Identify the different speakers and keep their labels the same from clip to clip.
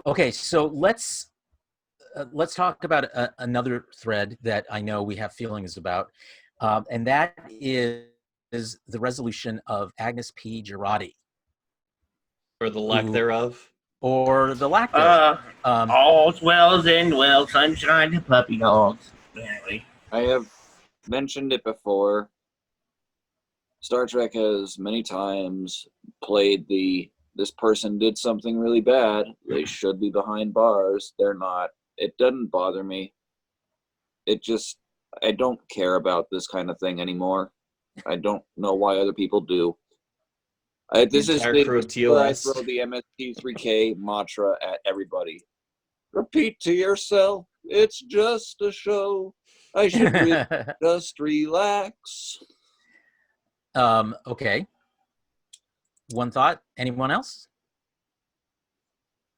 Speaker 1: Okay, so let's talk about another thread that I know we have feelings about, and that is the resolution of Agnes P. Girardi,
Speaker 2: Or the lack thereof.
Speaker 1: Or the lack thereof.
Speaker 3: All's well and well, sunshine to puppy dogs. Anyway.
Speaker 4: I have mentioned it before. Star Trek has many times played this person did something really bad. They should be behind bars. They're not. It doesn't bother me. I don't care about this kind of thing anymore. I don't know why other people do. This is where I throw the MST3K mantra at everybody. Repeat to yourself, it's just a show. I should really just relax.
Speaker 1: Okay. One thought. Anyone else?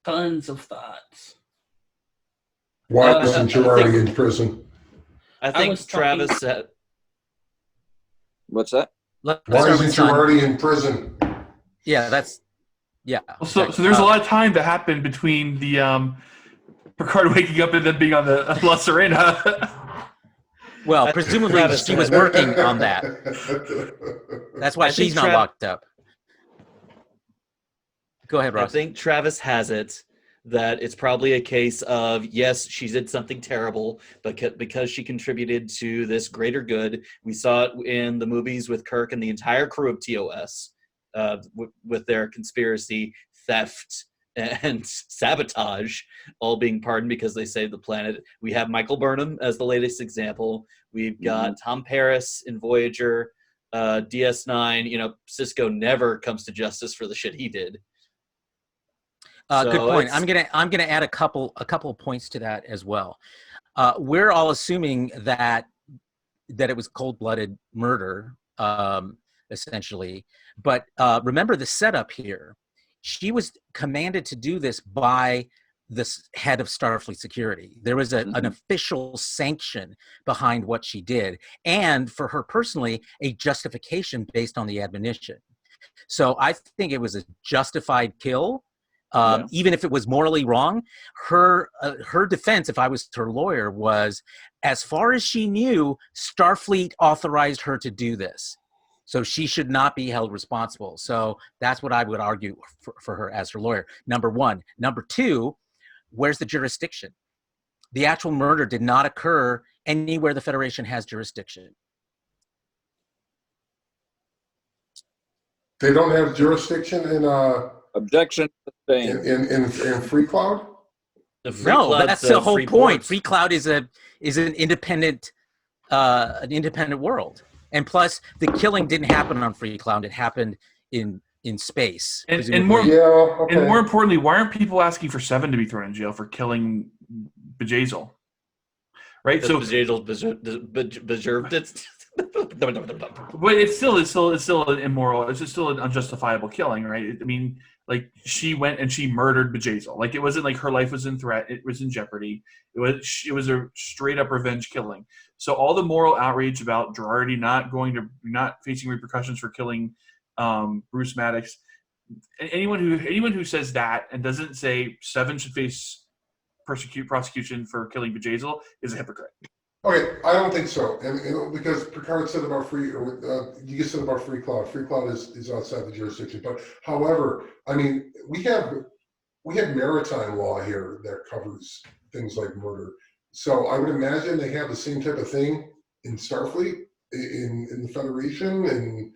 Speaker 5: Tons of thoughts.
Speaker 6: Why wasn't Girardi in prison?
Speaker 2: I think Travis said.
Speaker 4: What's that?
Speaker 6: Why isn't Girardi in prison?
Speaker 1: Yeah,
Speaker 7: So there's a lot of time that happened between the Picard waking up and then being on the La Serena.
Speaker 1: Well, presumably she was working on that. That's why she's not locked up. Go ahead, Ross.
Speaker 2: I think Travis has it that it's probably a case of, yes, she did something terrible, but because she contributed to this greater good. We saw it in the movies with Kirk and the entire crew of TOS with their conspiracy, theft, and sabotage all being pardoned because they saved the planet. We have Michael Burnham as the latest example. We've got Tom Paris in Voyager, DS9. Cisco never comes to justice for the shit he did.
Speaker 1: Good point. I'm gonna add a couple of points to that as well. We're all assuming that it was cold-blooded murder, essentially. But remember the setup here. She was commanded to do this by the head of Starfleet Security. There was an official sanction behind what she did, and for her personally, a justification based on the admonition. So I think it was a justified kill. Even if it was morally wrong, her defense, if I was her lawyer, was, as far as she knew, Starfleet authorized her to do this. So she should not be held responsible. So that's what I would argue for her as her lawyer, number one. Number two, where's the jurisdiction? The actual murder did not occur anywhere the Federation has jurisdiction.
Speaker 6: They don't have jurisdiction in
Speaker 4: objection
Speaker 6: in Free Cloud?
Speaker 1: No, that's the whole point. Free Cloud is an independent world, and plus the killing didn't happen on Free Cloud; it happened in space.
Speaker 7: And more importantly, why aren't people asking for Seven to be thrown in jail for killing Bjayzl? Right, so
Speaker 2: Bjayzl deserved it.
Speaker 7: But it's still an immoral. It's still an unjustifiable killing, right? I mean, like, she went and she murdered Bjayzl. Like, it wasn't like her life was in threat; it was in jeopardy. It was a straight up revenge killing. So all the moral outrage about Girardi not facing repercussions for killing Bruce Maddox. Anyone who says that and doesn't say Seven should face prosecution for killing Bjayzl is a hypocrite.
Speaker 6: Okay, I don't think so, and because Picard said about you said about Free Cloud. Free Cloud is outside the jurisdiction. But however, I mean, we have maritime law here that covers things like murder. So I would imagine they have the same type of thing in Starfleet, in the Federation, and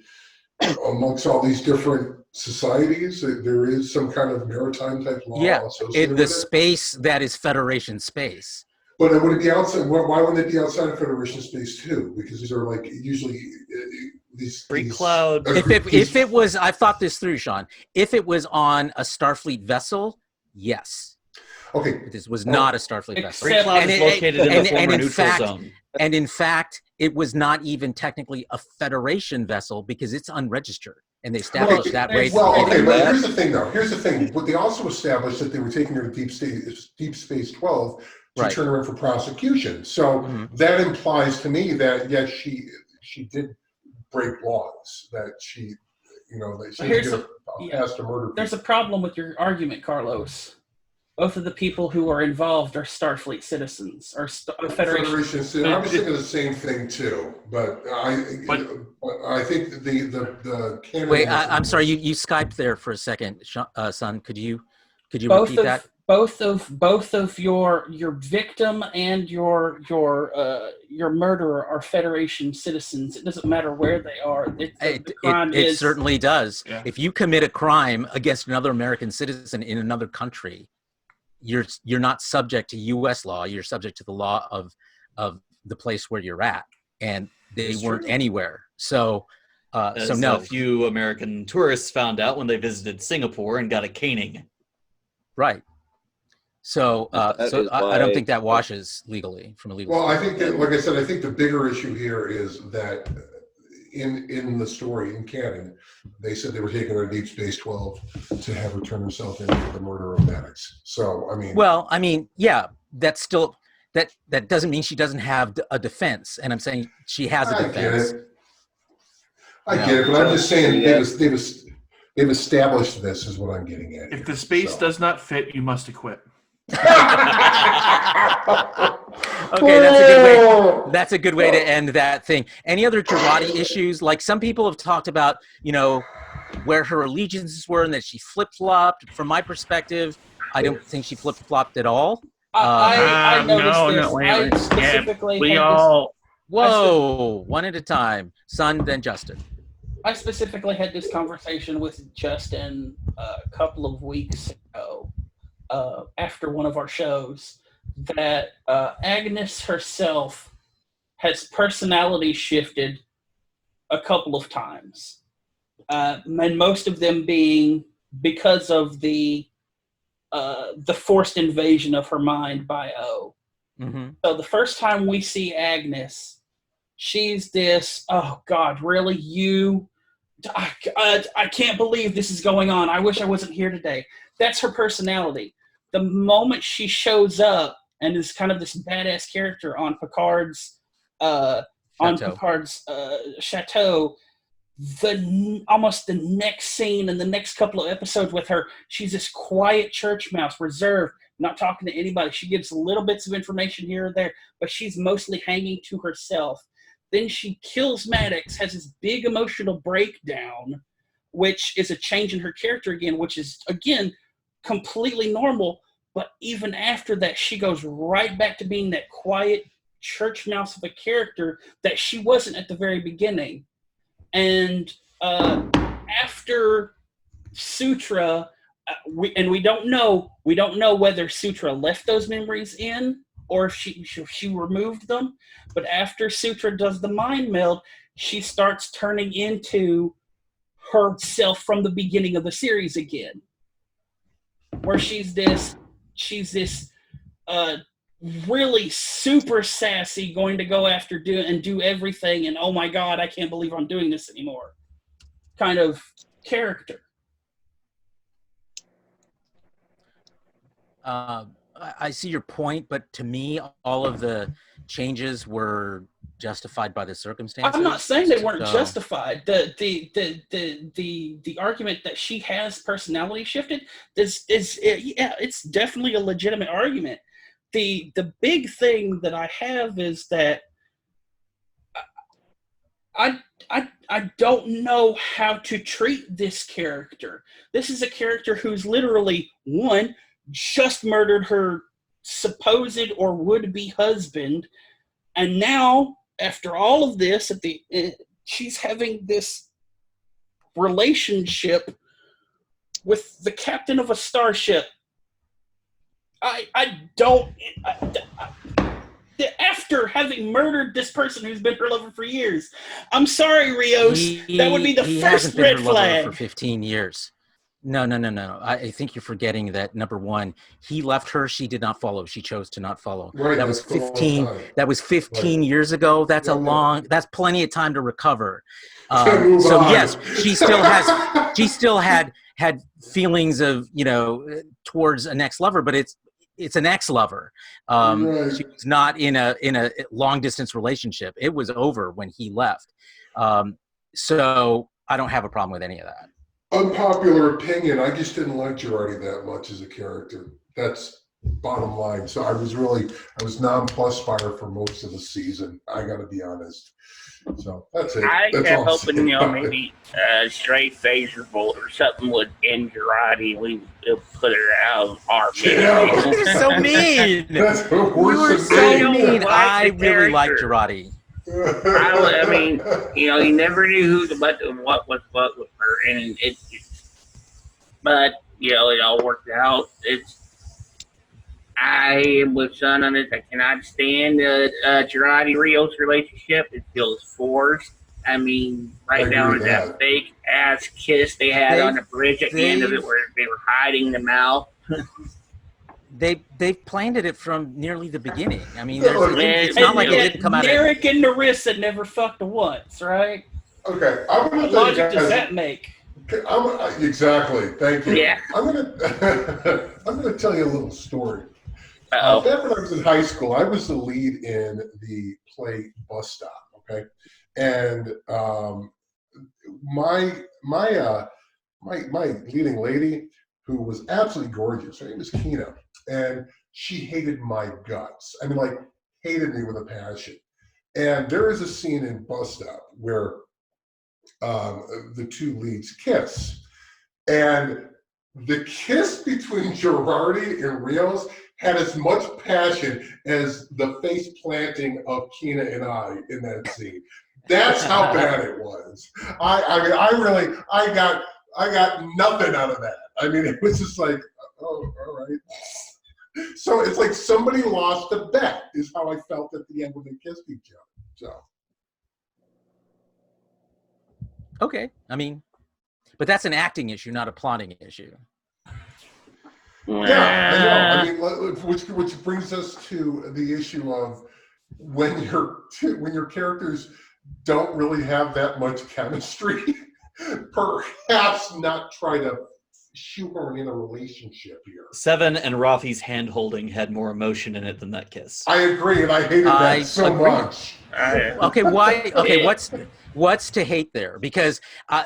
Speaker 6: amongst all these different societies. There is some kind of maritime type law.
Speaker 1: Yeah,
Speaker 6: associated
Speaker 1: in the
Speaker 6: with
Speaker 1: space that is Federation space.
Speaker 6: But it would be outside. Why wouldn't it be outside of Federation space too? Because these are like usually these
Speaker 2: Free Cloud.
Speaker 1: If it was, I thought this through, Shawn. If it was on a Starfleet vessel, yes.
Speaker 6: Okay.
Speaker 1: This was not a Starfleet vessel.
Speaker 2: Free Cloud is located in the former neutral zone.
Speaker 1: And in fact, it was not even technically a Federation vessel because it's unregistered. And they established that way.
Speaker 6: Well, okay, but here's the thing, though. Here's the thing. What they also established that they were taking her to Deep Space 12 to turn her in for prosecution. So that implies to me that yes, she did break laws. That she didn't get passed to murder.
Speaker 5: There's a problem with your argument, Carlos. both of the people who are involved are Starfleet citizens or Federation.
Speaker 6: I was thinking the same thing too, but I think the canon.
Speaker 1: Wait, I'm sorry, you Skyped there for a second, son. Could you
Speaker 5: Both
Speaker 1: repeat that?
Speaker 5: Both of your victim and your murderer are Federation citizens. It doesn't matter where they are.
Speaker 1: It certainly does.
Speaker 7: Yeah.
Speaker 1: If you commit a crime against another American citizen in another country, you're not subject to U.S. law. You're subject to the law of the place where you're at, and they weren't anywhere. So, no.
Speaker 2: A few American tourists found out when they visited Singapore and got a caning.
Speaker 1: Right. So, I don't think that washes legally from a legal.
Speaker 6: Well, I think that, like I said, I think the bigger issue here is that in the story, in canon, they said they were taking her to Deep Space 12 to have her turn herself in for the murder of Maddox. So,
Speaker 1: yeah, that's still that doesn't mean she doesn't have a defense. And I'm saying she has a defense.
Speaker 6: I get it, but I'm just saying they've established this is what I'm getting at.
Speaker 7: If the space does not fit, you must acquit.
Speaker 1: Okay, that's a good way to end that thing. Any other Girardi issues? Like, some people have talked about, where her allegiances were and that she flip-flopped. From my perspective, I don't think she flip-flopped at all.
Speaker 5: I noticed this.
Speaker 1: Whoa, one at a time. Son, then Justin.
Speaker 5: I specifically had this conversation with Justin a couple of weeks ago after one of our shows, that Agnes herself has personality shifted a couple of times, and most of them being because of the forced invasion of her mind by O.
Speaker 1: Mm-hmm.
Speaker 5: So the first time we see Agnes, she's this, oh God, really? You? I can't believe this is going on. I wish I wasn't here today. That's her personality. The moment she shows up and is kind of this badass character on Picard's chateau, almost the next scene and the next couple of episodes with her, she's this quiet church mouse, reserved, not talking to anybody. She gives little bits of information here or there, but she's mostly hanging to herself. Then she kills Maddox, has this big emotional breakdown, which is a change in her character again, which is, again, completely normal. But even after that, she goes right back to being that quiet church mouse of a character that she wasn't at the very beginning. And after Sutra, we don't know whether Sutra left those memories in or if she removed them. But after Sutra does the mind meld, she starts turning into herself from the beginning of the series again, where she's this really super sassy, going to go after do everything, and oh my God, I can't believe I'm doing this anymore kind of character.
Speaker 1: I see your point, but to me, all of the changes were justified by the circumstances.
Speaker 5: I'm not saying they weren't justified. The argument that she has personality shifted it's definitely a legitimate argument. The big thing that I have is that I don't know how to treat this character. This is a character who's literally, one, just murdered her supposed or would-be husband, and now, after all of this, she's having this relationship with the captain of a starship. After having murdered this person who's been her lover for years. I'm sorry, Rios. That would be the first red flag.
Speaker 1: For 15 years. No. I think you're forgetting that, number one, he left her. She did not follow. She chose to not follow.
Speaker 6: Right,
Speaker 1: that was 15. That was 15 years ago. That's that's plenty of time to recover. So yes, she still had feelings of, towards an ex-lover, but it's an ex-lover.
Speaker 6: Right.
Speaker 1: She was not in a long distance relationship. It was over when he left. So I don't have a problem with any of that.
Speaker 6: Unpopular opinion, I just didn't like Girardi that much as a character. That's bottom line. So I was nonplussed by her for most of the season. I got to be honest. So that's it.
Speaker 3: I
Speaker 6: That's
Speaker 3: kept
Speaker 6: all I'm
Speaker 3: hoping,
Speaker 6: saying.
Speaker 3: maybe straight phaser bolt or something would end Girardi. We would put her out of our
Speaker 6: Yeah.
Speaker 1: You're so mean.
Speaker 6: That's
Speaker 1: You were so mean. I really like Girardi.
Speaker 3: I mean, you never knew what was what with her, and but it all worked out. I am with Shawn on this. I cannot stand the Girardi Rios relationship. It feels forced. I mean, right now is that fake ass kiss they had on the bridge at the end of it, where they were hiding the mouth.
Speaker 1: They've planted it from nearly the beginning. I mean, it's not like it didn't come out.
Speaker 5: Derek and Narissa never fucked once, right?
Speaker 6: Okay,
Speaker 5: what logic does that make?
Speaker 6: Exactly. Thank you.
Speaker 3: Yeah.
Speaker 6: I'm gonna tell you a little story.
Speaker 3: Uh-oh.
Speaker 6: Back when I was in high school, I was the lead in the play Bus Stop. Okay, and my leading lady, who was absolutely gorgeous, her name was Kina, and she hated my guts. I mean, like, hated me with a passion. And there is a scene in Bus Stop where the two leads kiss, and the kiss between Girardi and Rios had as much passion as the face planting of Kina and I in that scene. That's how bad it was. I got nothing out of that. I mean, it was just like, oh, all right. So it's like somebody lost a bet, is how I felt at the end when they kissed each other. So.
Speaker 1: Okay, I mean, but that's an acting issue, not a plotting issue.
Speaker 6: Yeah, I know. I mean, which brings us to the issue of when your characters don't really have that much chemistry, perhaps not try to shoehorn in a relationship here.
Speaker 2: Seven and Rafi's hand holding had more emotion in it than that kiss.
Speaker 6: I agree, and I hated that so much.
Speaker 1: Okay, why? Okay, what's to hate there? Because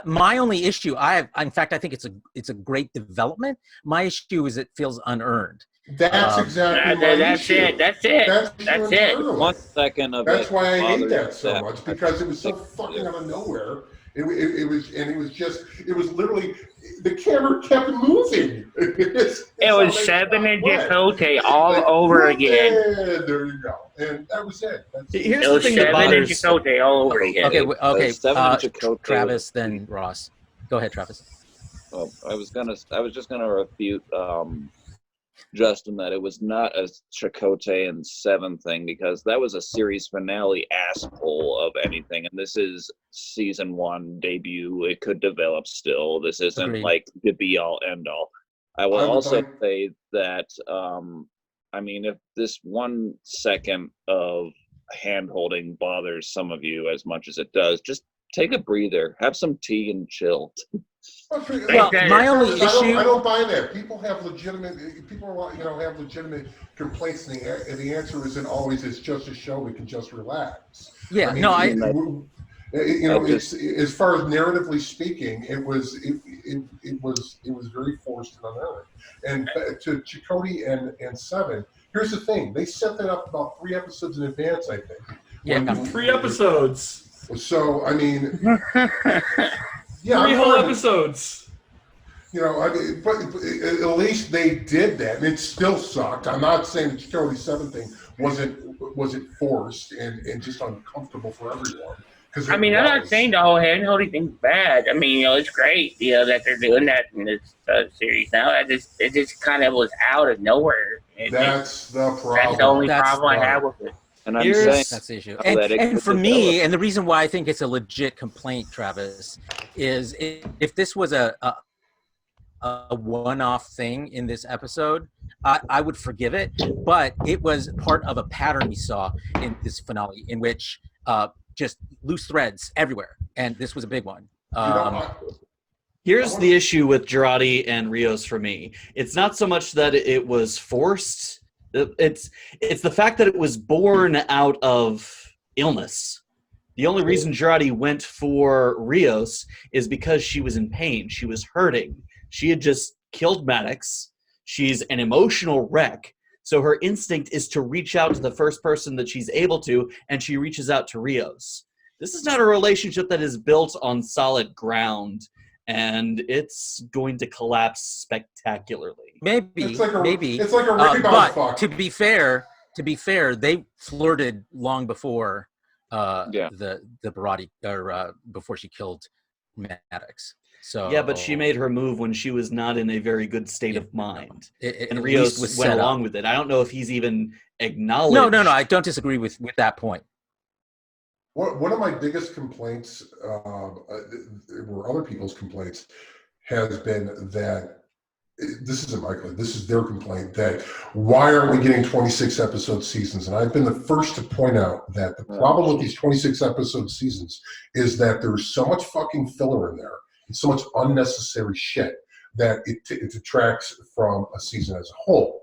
Speaker 1: my only issue, in fact, I think it's a great development. My issue is it feels unearned.
Speaker 6: That's exactly my issue.
Speaker 3: That's it.
Speaker 4: 1 second of
Speaker 6: That's
Speaker 4: it.
Speaker 6: why I hate that so much, because it was so fucking out of nowhere. It was literally, the camera kept moving.
Speaker 3: It was Seven and Chakotay all over again.
Speaker 6: There you go. And that was it.
Speaker 2: Here's the thing that bothers me.
Speaker 3: Seven and Chakotay all over again.
Speaker 1: Okay. Travis, then Ross. Go ahead, Travis.
Speaker 4: Oh, I was just gonna refute Justin that it was not a Chakotay and Seven thing, because that was a series finale asshole of anything, and this is season 1 debut. It could develop still. This isn't
Speaker 1: Agreed.
Speaker 4: like the be all end all. I will also say that I mean, if this 1 second of hand holding bothers some of you as much as it does, just take a breather, have some tea, and chill.
Speaker 1: Well, my only issue.
Speaker 6: I don't buy that. People have legitimate complaints, and the answer isn't always it's just a show. We can just relax.
Speaker 1: Yeah,
Speaker 6: I mean, it's as far as narratively speaking, it was very forced and unearned. And to Chakotay and Seven, here's the thing: they set that up about 3 episodes in advance, I think.
Speaker 7: Yeah, 3 episodes.
Speaker 6: So I mean, yeah,
Speaker 7: 3 whole episodes.
Speaker 6: I mean, but at least they did that, and it still sucked. I'm not saying the Chakotay Seven thing wasn't forced and just uncomfortable for everyone.
Speaker 3: I mean, I'm not saying the whole hand-holding thing's bad. I mean, it's great, that they're doing that in this series now. It just kind of was out of nowhere.
Speaker 6: That's the problem.
Speaker 3: That's the only problem I have with it.
Speaker 4: And I'm saying
Speaker 1: that's the issue. And for me, and the reason why I think it's a legit complaint, Travis, is if this was a one-off thing in this episode, I would forgive it. But it was part of a pattern we saw in this finale, in which just loose threads everywhere, and this was a big one.
Speaker 2: Here's the issue with Girardi and Rios for me. It's not so much that it was forced. It's the fact that it was born out of illness. The only reason Girardi went for Rios is because she was in pain. She was hurting. She had just killed Maddox. She's an emotional wreck. So her instinct is to reach out to the first person that she's able to, and she reaches out to Rios. This is not a relationship that is built on solid ground, and it's going to collapse spectacularly.
Speaker 1: Maybe.
Speaker 6: It's like a rebound
Speaker 1: but
Speaker 6: fuck.
Speaker 1: to be fair, they flirted long before the Barati, or before she killed Maddox. So
Speaker 2: yeah, but she made her move when she was not in a very good state of mind, and
Speaker 1: Rios
Speaker 2: Rios went along with it. I don't know if he's even acknowledged.
Speaker 1: No, I don't disagree with that point.
Speaker 6: One of my biggest complaints, or other people's complaints, has been that this isn't my complaint, this is their complaint, that why aren't we getting 26 episode seasons? And I've been the first to point out that the problem with these 26 episode seasons is that there's so much fucking filler in there and so much unnecessary shit that it detracts from a season as a whole.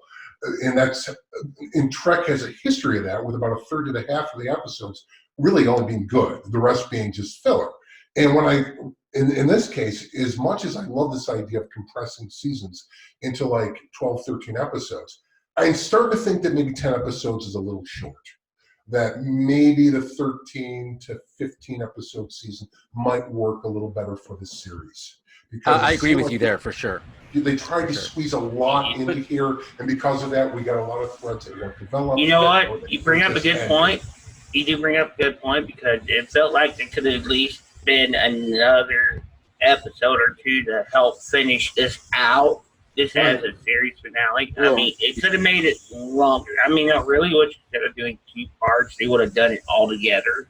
Speaker 6: And Trek has a history of that, with about a third to the half of the episodes really only being good, the rest being just filler. And when in this case, as much as I love this idea of compressing seasons into like 12, 13 episodes, I'm starting to think that maybe 10 episodes is a little short. That maybe the 13 to 15 episode season might work a little better for the series. Because
Speaker 1: I agree with you there for sure.
Speaker 6: They tried to squeeze a lot into here, and because of that, we got a lot of threads that weren't developed.
Speaker 3: You know what? You bring up a good point. You do bring up a good point, because it felt like there could have at least been another episode or two to help finish this out. This has a series finale. I mean, it could have made it longer. I mean, not really. What instead of doing 2 parts, they would have done it all together.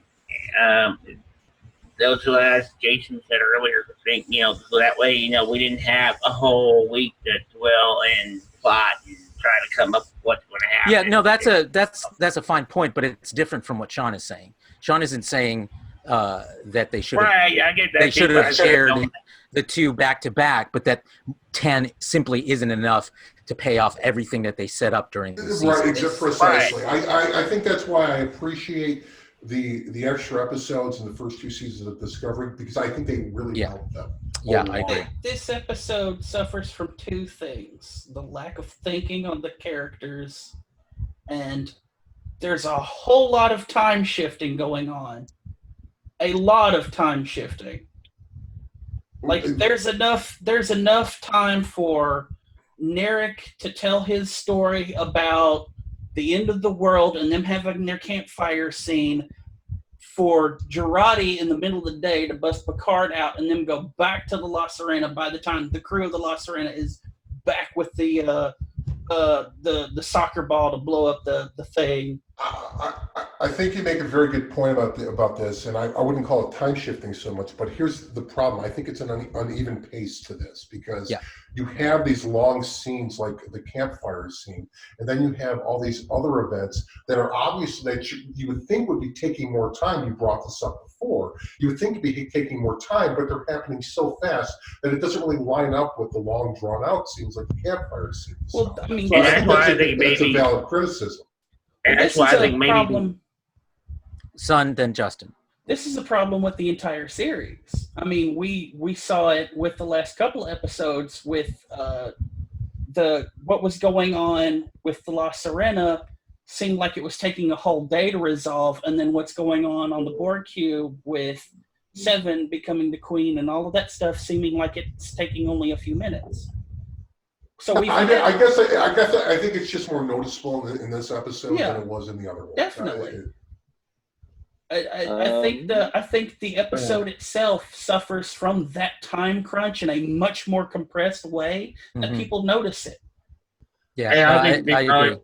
Speaker 3: Those who asked, Jason said earlier, think, so that way, we didn't have a whole week to dwell and plot and try to come up with what's going to happen.
Speaker 1: Yeah, no, that's a fine point, but it's different from what Shawn is saying. Shawn isn't saying that they should have.
Speaker 3: Right, I get that.
Speaker 1: They should have shared the 2 back to back, but that 10 simply isn't enough to pay off everything that they set up during the season.
Speaker 6: Right, precisely. I think that's why I appreciate the extra episodes in the first 2 seasons of Discovery, because I think they really helped them.
Speaker 1: Yeah, I agree.
Speaker 5: This episode suffers from 2 things: the lack of thinking on the characters, and there's a whole lot of time shifting going on. A lot of time shifting. Like, there's enough time for Narek to tell his story about the end of the world and them having their campfire scene, for Jurati in the middle of the day to bust Picard out and then go back to the La Sirena by the time the crew of the La Sirena is back with the soccer ball to blow up the thing.
Speaker 6: I think you make a very good point about this, and I wouldn't call it time shifting so much, but here's the problem. I think it's an uneven pace to this, because you have these long scenes like the campfire scene, and then you have all these other events that are obvious that you would think would be taking more time. You brought this up before. You would think it'd be taking more time, but they're happening so fast that it doesn't really line up with the long drawn out scenes like the campfire scene.
Speaker 5: Well, I mean,
Speaker 6: so I think that's a valid criticism.
Speaker 3: And that's why I think maybe
Speaker 1: Son, then Justin.
Speaker 5: This is a problem with the entire series. I mean, we saw it with the last couple of episodes with what was going on with the La Sirena seemed like it was taking a whole day to resolve, and then what's going on the Borg cube with Seven becoming the queen and all of that stuff seeming like it's taking only a few minutes. So I
Speaker 6: think it's just more noticeable in this episode than it was in the other one.
Speaker 5: Definitely. I think the episode itself suffers from that time crunch in a much more compressed way that people notice it.
Speaker 3: Yeah, I agree.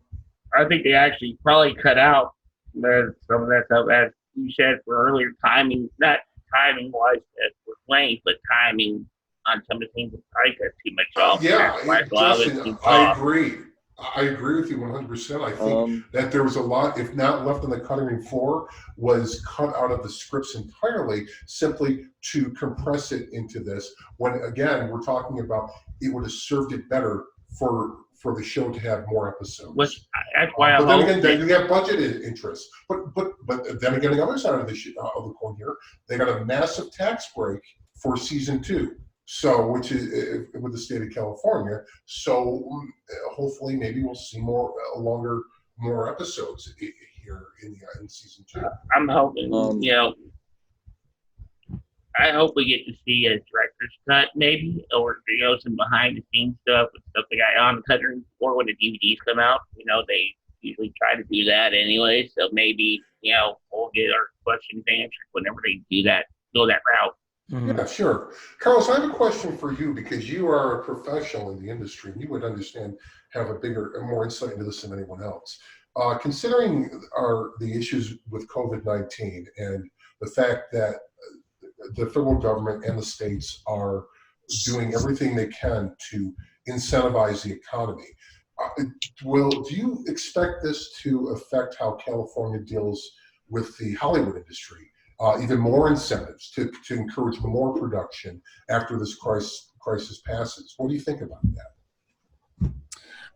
Speaker 3: I think they actually probably cut out some of that stuff, as you said, for earlier timing, not timing wise with length, but timing on some of the things that I got too much off.
Speaker 6: Yeah, Justin, I agree. I agree with you 100%. I think that there was a lot, if not left on the cutting room floor, was cut out of the scripts entirely, simply to compress it into this. When again, we're talking about it would have served it better for the show to have more episodes.
Speaker 3: That's why
Speaker 6: but then again, you have budget interests. But then again, the other side of the coin here, they got a massive tax break for season 2. So, which is with the state of California. So, hopefully, maybe we'll see more episodes here in season 2.
Speaker 3: I'm hoping, I hope we get to see a director's cut, maybe, or some behind the scenes stuff with stuff they got on cutting before when the DVDs come out. They usually try to do that anyway, so maybe we'll get our questions answered whenever they go that route.
Speaker 6: Mm-hmm. Yeah, sure. Carlos, I have a question for you because you are a professional in the industry and you would have more insight into this than anyone else. Considering the issues with COVID-19 and the fact that the federal government and the states are doing everything they can to incentivize the economy, do you expect this to affect how California deals with the Hollywood industry? Even more incentives to encourage more production after this crisis passes. What do you think about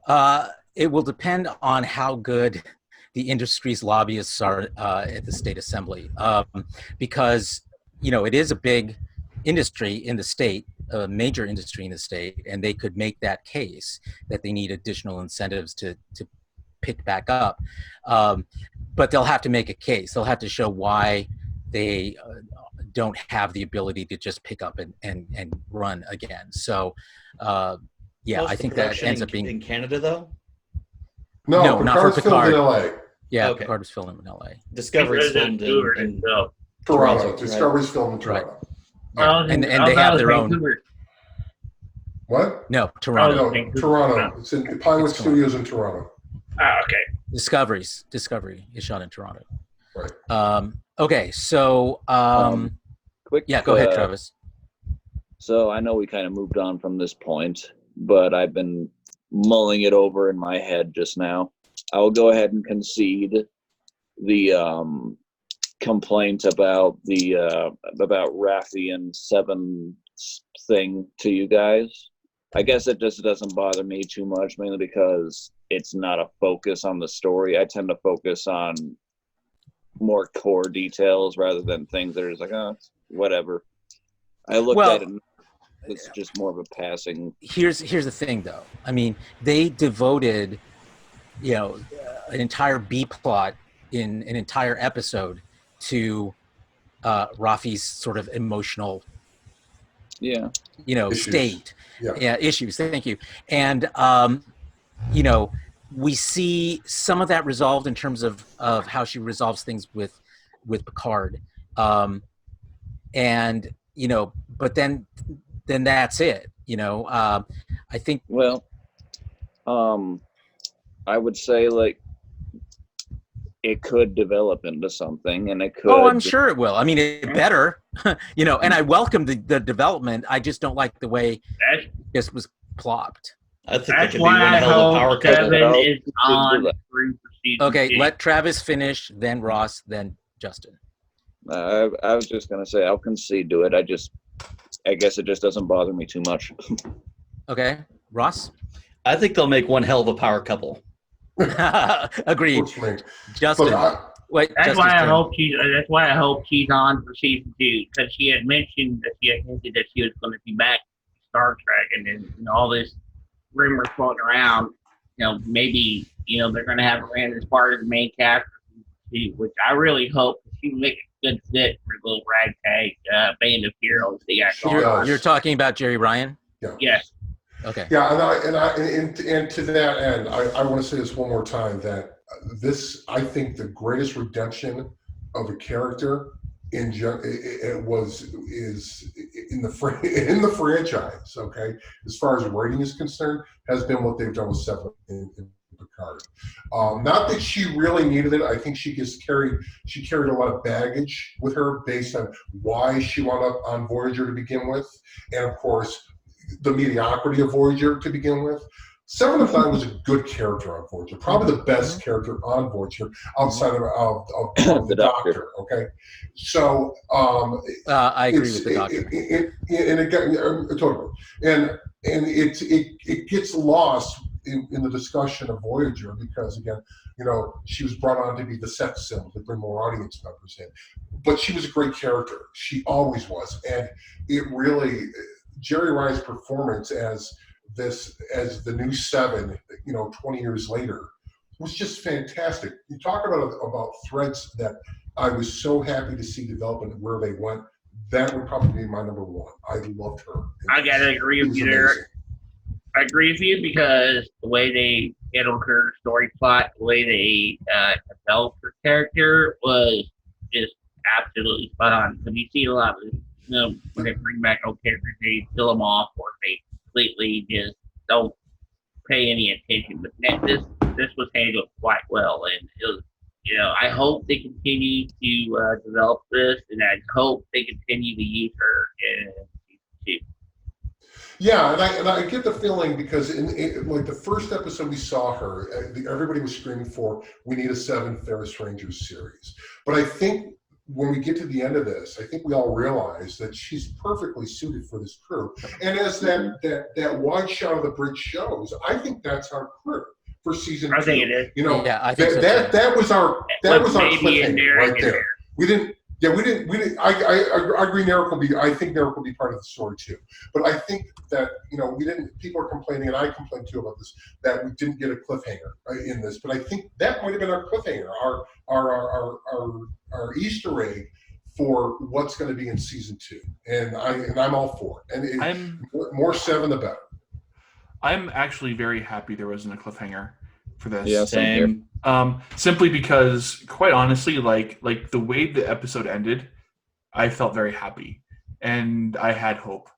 Speaker 1: that? It will depend on how good the industry's lobbyists are at the state assembly, because it is a big industry in the state, a major industry in the state, and they could make that case that they need additional incentives to pick back up. But they'll have to make a case. They'll have to show why they don't have the ability to just pick up and run again. So, I think that ends up being
Speaker 2: in Canada, though.
Speaker 1: No, not for Picard.
Speaker 6: Filmed in LA.
Speaker 1: Yeah, okay. Picard was filmed in LA.
Speaker 2: Discovery's filmed in
Speaker 6: Toronto. Discovery's filmed in Toronto.
Speaker 1: Right. And they have their own.
Speaker 6: What?
Speaker 1: No, Toronto.
Speaker 6: No, Toronto. It's in Pinewood Studios in Toronto.
Speaker 3: Oh, okay.
Speaker 1: Discovery is shot in Toronto.
Speaker 6: Right.
Speaker 1: Okay, so
Speaker 4: quick.
Speaker 1: Yeah, go ahead, Travis.
Speaker 4: So I know we kind of moved on from this point, but I've been mulling it over in my head just now. I will go ahead and concede the complaint about about Raffi and Seven thing to you guys. I guess it just doesn't bother me too much, mainly because it's not a focus on the story. I tend to focus on more core details rather than things that are just like, whatever. I look at it, it's just more of a passing.
Speaker 1: Here's the thing, though. I mean, they devoted, an entire B plot in an entire episode to Raffi's sort of emotional,
Speaker 6: issues.
Speaker 1: State. Yeah, issues. Thank you. And we see some of that resolved in terms of how she resolves things with Picard, and but then that's it. I think.
Speaker 4: Well, I would say it could develop into something, and it could.
Speaker 1: Oh, I'm sure it will. I mean, it better. And I welcome the development. I just don't like the way this was plopped.
Speaker 2: I think that's why I hope
Speaker 3: Kevin is on.
Speaker 1: Okay, let Travis finish, then Ross, then Justin.
Speaker 4: I was just gonna say I'll concede to it. I guess it just doesn't bother me too much.
Speaker 1: Okay, Ross.
Speaker 2: I think they'll make one hell of a power couple.
Speaker 1: Agreed. Justin.
Speaker 3: That's why I hope she's on for season 2, because she had mentioned that she had hinted that she was going to be back in Star Trek, and then all this rumor floating around. Maybe they're going to have her in as part of the main cast, which I really hope she will make a good fit for the little ragtag band of heroes they got going on.
Speaker 1: You're talking about Jerry Ryan?
Speaker 6: Yeah.
Speaker 3: Yes.
Speaker 1: Okay.
Speaker 6: Yeah, and to that end, I want to say this one more time, that I think the greatest redemption of a character is in the franchise. Okay, as far as writing is concerned, has been what they've done with Seven in Picard. Not that she really needed it. I think she carried a lot of baggage with her based on why she wound up on Voyager to begin with, and of course the mediocrity of Voyager to begin with. Seven of Nine was a good character on Voyager, probably the best character on Voyager outside of the Doctor. Okay, so
Speaker 1: I agree with the Doctor,
Speaker 6: and it got totally, and it gets lost in the discussion of Voyager because again, she was brought on to be the sex symbol to bring more audience members in, but she was a great character. She always was, and it really. Jerry Ryan's performance as the new Seven, 20 years later, was just fantastic. You talk about threads that I was so happy to see develop and where they went. That would probably be my number one. I loved her.
Speaker 3: I gotta agree with you there. I agree with you because the way they handled her story plot, the way they developed her character was just absolutely spot on. Because you see a lot of, when they bring back old characters, they kill them off or they completely just don't pay any attention. But this was handled quite well, and it was, I hope they continue to develop this, and I hope they continue to use her in season 2.
Speaker 6: Yeah, and I get the feeling because in like the first episode we saw her, everybody was screaming for, we need a 7 Ferris Rangers series. But I think when we get to the end of this, I think we all realize that she's perfectly suited for this crew. And as that wide shot of the bridge shows, I think that's our crew for season 2.
Speaker 3: I think it is.
Speaker 1: Yeah, I think
Speaker 6: that was our cliffhanger right there. We didn't. I agree. I think Narek will be part of the story too. But I think that we didn't. People are complaining, and I complained too about this, that we didn't get a cliffhanger in this. But I think that might have been our cliffhanger, our Easter egg for what's going to be in season 2. And I'm all for it. And more 7 the better.
Speaker 7: I'm actually very happy there wasn't a cliffhanger for this.
Speaker 4: Yeah, same.
Speaker 7: Simply because, quite honestly, like the way the episode ended, I felt very happy, and I had hope.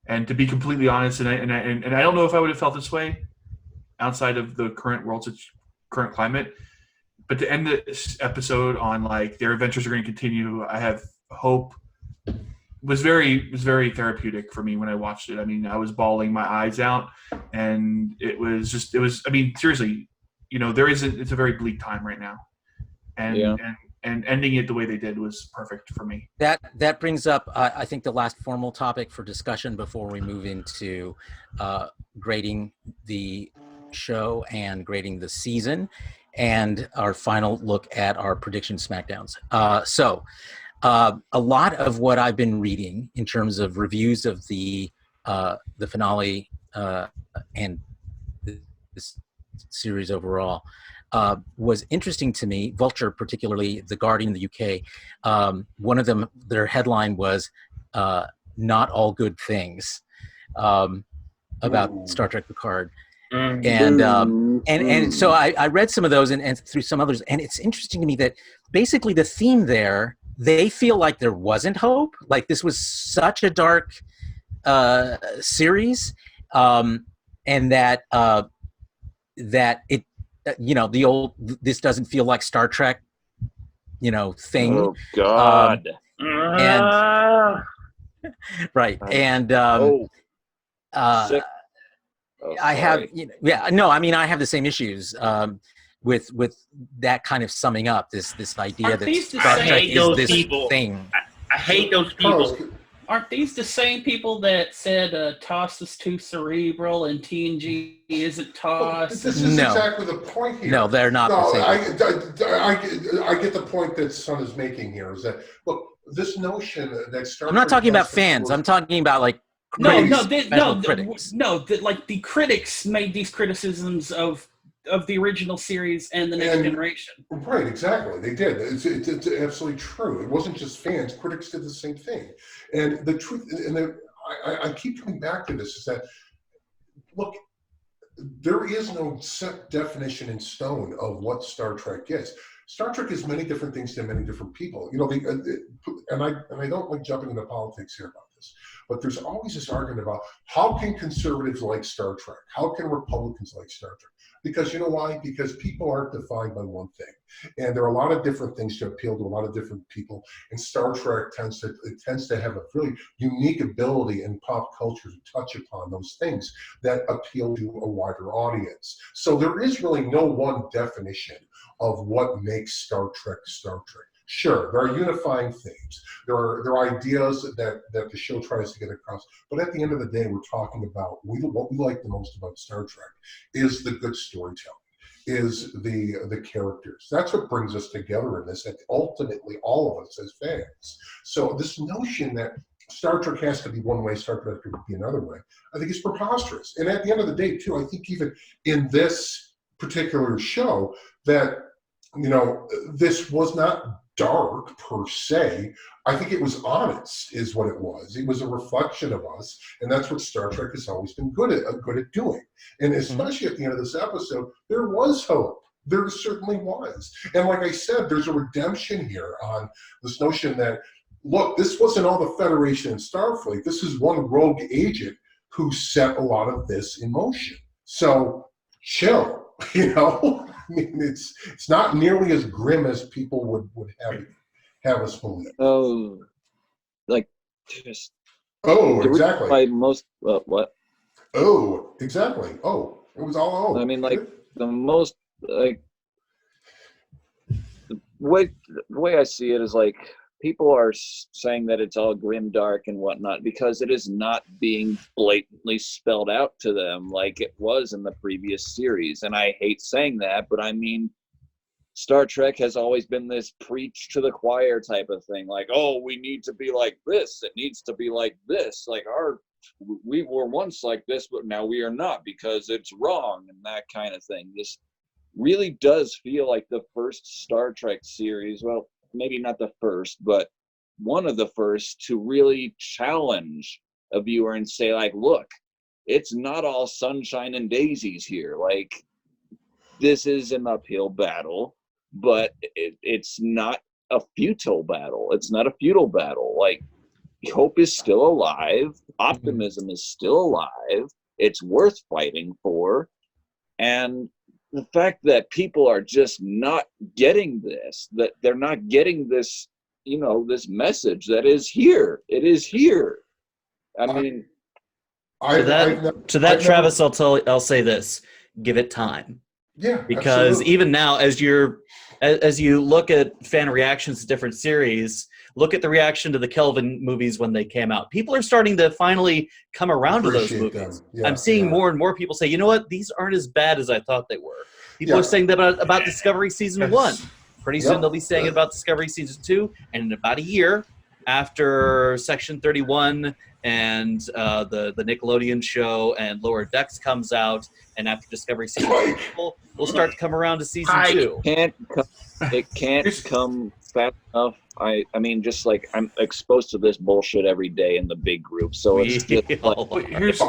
Speaker 7: And to be completely honest, and I don't know if I would have felt this way outside of the current current climate, but to end this episode on like their adventures are going to continue, I have hope. Was very therapeutic for me when I watched it. I mean, I was bawling my eyes out, and it was seriously, it's a very bleak time right now, and ending it the way they did was perfect for me.
Speaker 1: That brings up, I think, the last formal topic for discussion before we move into grading the show and grading the season, and our final look at our prediction SmackDowns. A lot of what I've been reading in terms of reviews of the finale and this series overall was interesting to me. Vulture, particularly The Guardian in the UK, one of them, their headline was "Not All Good Things" about Star Trek Picard. And so I read some of those and through some others, and it's interesting to me that basically the theme there, they feel like there wasn't hope, like this was such a dark series, and that it, the old, this doesn't feel like Star Trek, thing.
Speaker 4: Oh God.
Speaker 1: And right, and
Speaker 4: sick.
Speaker 1: I have, I have the same issues with that kind of summing up this idea that Star Trek is this thing.
Speaker 3: I hate those people.
Speaker 5: Aren't these the same people that said TOS is too cerebral and TNG isn't TOS?
Speaker 6: This is exactly the point here.
Speaker 1: No, they're not the same.
Speaker 6: I get the point that Son is making here, is that, look, this notion that Star Trek...
Speaker 1: I'm not talking about fans. I'm talking about like critics.
Speaker 5: The critics made these criticisms of the original series and the Next Generation.
Speaker 6: Right, exactly. They did. It's absolutely true. It wasn't just fans. Critics did the same thing. And the truth, I keep coming back to this, is that, look, there is no set definition in stone of what Star Trek is. Star Trek is many different things to many different people. And I don't like jumping into politics here about this, but there's always this argument about how can conservatives like Star Trek? How can Republicans like Star Trek? Because you know why? Because people aren't defined by one thing, and there are a lot of different things to appeal to a lot of different people. And Star Trek tends to have a really unique ability in pop culture to touch upon those things that appeal to a wider audience. So there is really no one definition of what makes Star Trek Star Trek. Sure, there are unifying themes. There are ideas that the show tries to get across. But at the end of the day, we're talking about what we like the most about Star Trek is the good storytelling, is the characters. That's what brings us together in this, and ultimately all of us as fans. So this notion that Star Trek has to be one way, Star Trek could be another way, I think it's preposterous. And at the end of the day, too, I think even in this particular show that, this was not dark per se. I think it was honest is what it was. It was a reflection of us. And that's what Star Trek has always been good at doing. And especially at the end of this episode, there was hope. There certainly was. And like I said, there's a redemption here on this notion that, look, this wasn't all the Federation and Starfleet. This is one rogue agent who set a lot of this in motion. So chill, I mean, it's not nearly as grim as people would have us believe.
Speaker 4: Oh, like just.
Speaker 6: Oh, exactly.
Speaker 4: By most what?
Speaker 6: Oh, exactly. Oh, it was all.
Speaker 4: I mean, like the most like the way I see it is like people are saying that it's all grim, dark, and whatnot because it is not being blatantly spelled out to them like it was in the previous series. And I hate saying that, but I mean, Star Trek has always been this preach to the choir type of thing. Like, oh, we need to be like this. It needs to be like this. Like we were once like this, but now we are not because it's wrong and that kind of thing. This really does feel like the first Star Trek series. Well, maybe not the first, but one of the first to really challenge a viewer and say, like, look, it's not all sunshine and daisies here. Like, this is an uphill battle, but it's not a futile battle. It's not a futile battle. Like, hope is still alive. Optimism is still alive. It's worth fighting for. And the fact that people are just not getting this, that they're not getting this, this message that is here. It is here. I mean,
Speaker 2: to that, Travis, I'll say this: give it time.
Speaker 6: Yeah,
Speaker 2: because absolutely. Even now, as you look at fan reactions to different series, look at the reaction to the Kelvin movies when they came out. People are starting to finally come around to those movies. Yeah, I'm seeing more and more people say, you know what, these aren't as bad as I thought they were. People are saying that about Discovery Season 1. Pretty soon they'll be saying it about Discovery Season 2. And in about a year, after Section 31 and the Nickelodeon show and Lower Decks comes out, and after Discovery Season 2, people will start to come around to Season 2.
Speaker 4: It can't come fast enough. I mean, just like I'm exposed to this bullshit every day in the big group, so it's just like,
Speaker 7: here's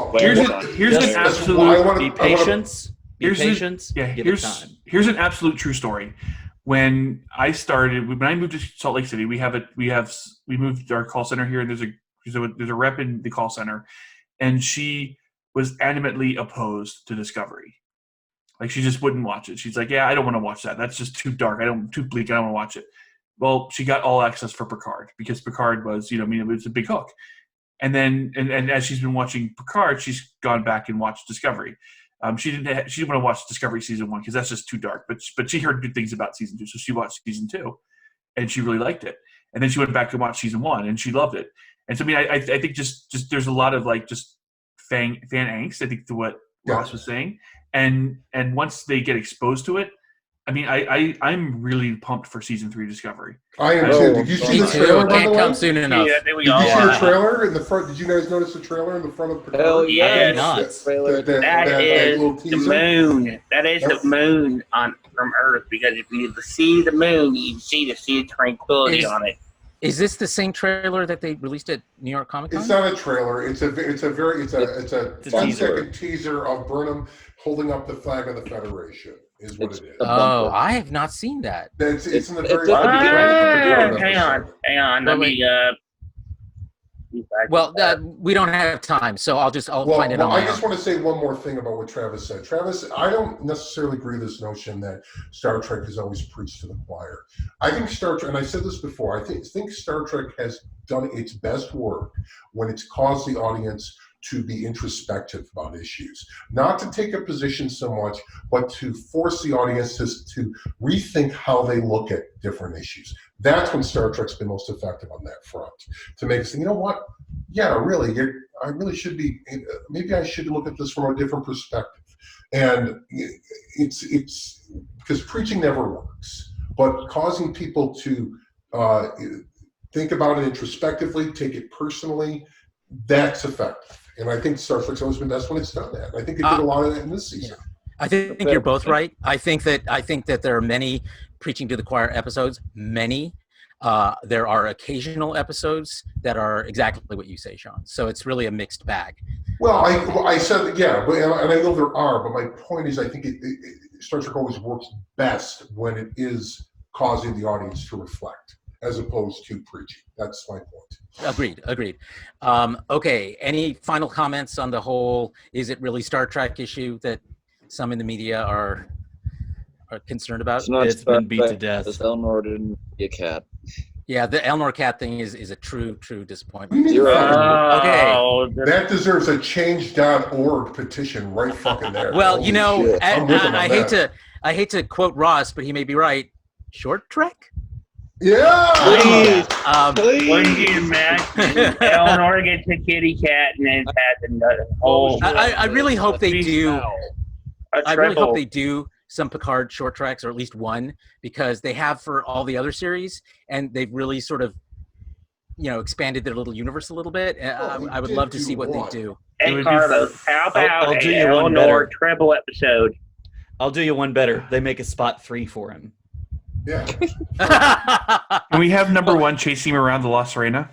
Speaker 7: an absolute.
Speaker 2: Be patient.
Speaker 7: Here's an absolute true story. When I moved to Salt Lake City, we moved our call center here, and there's a rep in the call center, and she was adamantly opposed to Discovery. Like, she just wouldn't watch it. She's like, yeah, I don't want to watch that. That's just too dark. Too bleak. I don't want to watch it. Well, she got all access for Picard because Picard was, it was a big hook. And then, and as she's been watching Picard, she's gone back and watched Discovery. She didn't want to watch Discovery Season 1 because that's just too dark. But she heard good things about Season 2, so she watched Season 2, and she really liked it. And then she went back and watched Season 1, and she loved it. And so, I mean, I think just there's a lot of like just fan angst, I think, to what Ross was saying. And once they get exposed to it, I mean, I'm really pumped for Season 3 Discovery.
Speaker 6: I am too. Did you see the trailer?
Speaker 1: Can't come soon enough.
Speaker 3: Yeah,
Speaker 6: did you see the trailer in the front? Did you guys notice the trailer in the front of Picard?
Speaker 3: Oh yeah,
Speaker 6: that
Speaker 3: is the moon. That is the moon from Earth. Because if you see the moon, you see the Sea of Tranquility on it.
Speaker 1: Is this the same trailer that they released at New York Comic Con?
Speaker 6: It's not a trailer. It's a 10-second teaser of Burnham holding up the flag of the Federation. Is what it is.
Speaker 1: Oh, I have not seen that.
Speaker 6: It's in the very
Speaker 3: hang on. Let me.
Speaker 1: Well, we don't have time, so I'll find it on my own.
Speaker 6: I just want to say one more thing about what Travis said. Travis, I don't necessarily agree with this notion that Star Trek has always preached to the choir. I think Star Trek, and I said this before, I think Star Trek has done its best work when it's caused the audience to be introspective about issues, not to take a position so much, but to force the audiences to rethink how they look at different issues. That's when Star Trek's been most effective on that front, to make us think, you know what? Yeah, really, I really should be. Maybe I should look at this from a different perspective. And it's because preaching never works, but causing people to think about it introspectively, take it personally, that's effective. And I think Star Trek's always been best when it's done that. I think it did a lot of that in this season.
Speaker 1: Yeah. I think you're both right. I think that there are many preaching to the choir episodes. Many. There are occasional episodes that are exactly what you say, Shawn. So it's really a mixed bag.
Speaker 6: Well, I said yeah, but and I know there are. But my point is, I think Star Trek always works best when it is causing the audience to reflect, as opposed to preaching. That's my point.
Speaker 1: Agreed. Okay. Any final comments on the whole? Is it really Star Trek issue that some in the media are concerned about?
Speaker 2: It's been beat to death.
Speaker 4: Elnor didn't be a cat.
Speaker 1: Yeah, the Elnor cat thing is a true disappointment.
Speaker 6: Okay.
Speaker 3: Oh,
Speaker 6: That deserves a change.org petition right fucking there.
Speaker 1: Well,
Speaker 6: Holy
Speaker 1: you know,
Speaker 6: shit. I'm with him on
Speaker 1: I hate to quote Ross, but he may be right. Short Trek?
Speaker 6: Yeah.
Speaker 4: Please.
Speaker 3: Wouldn't you imagine Eleanor gets a kitty cat and then has another whole?
Speaker 1: I really hope they do. I really
Speaker 3: treble.
Speaker 1: hope they do some Picard short tracks, or at least one, because they have for all the other series, and they've really sort of, expanded their little universe a little bit. I would love to see what they do.
Speaker 3: Hey, Carlos, how about
Speaker 2: I'll do
Speaker 3: an
Speaker 2: you one
Speaker 3: Eleanor
Speaker 2: better.
Speaker 3: treble episode?
Speaker 2: I'll do you one better. They make a spot 3 for him.
Speaker 6: Yeah.
Speaker 7: Can we have number 1 chasing him around the La Serena?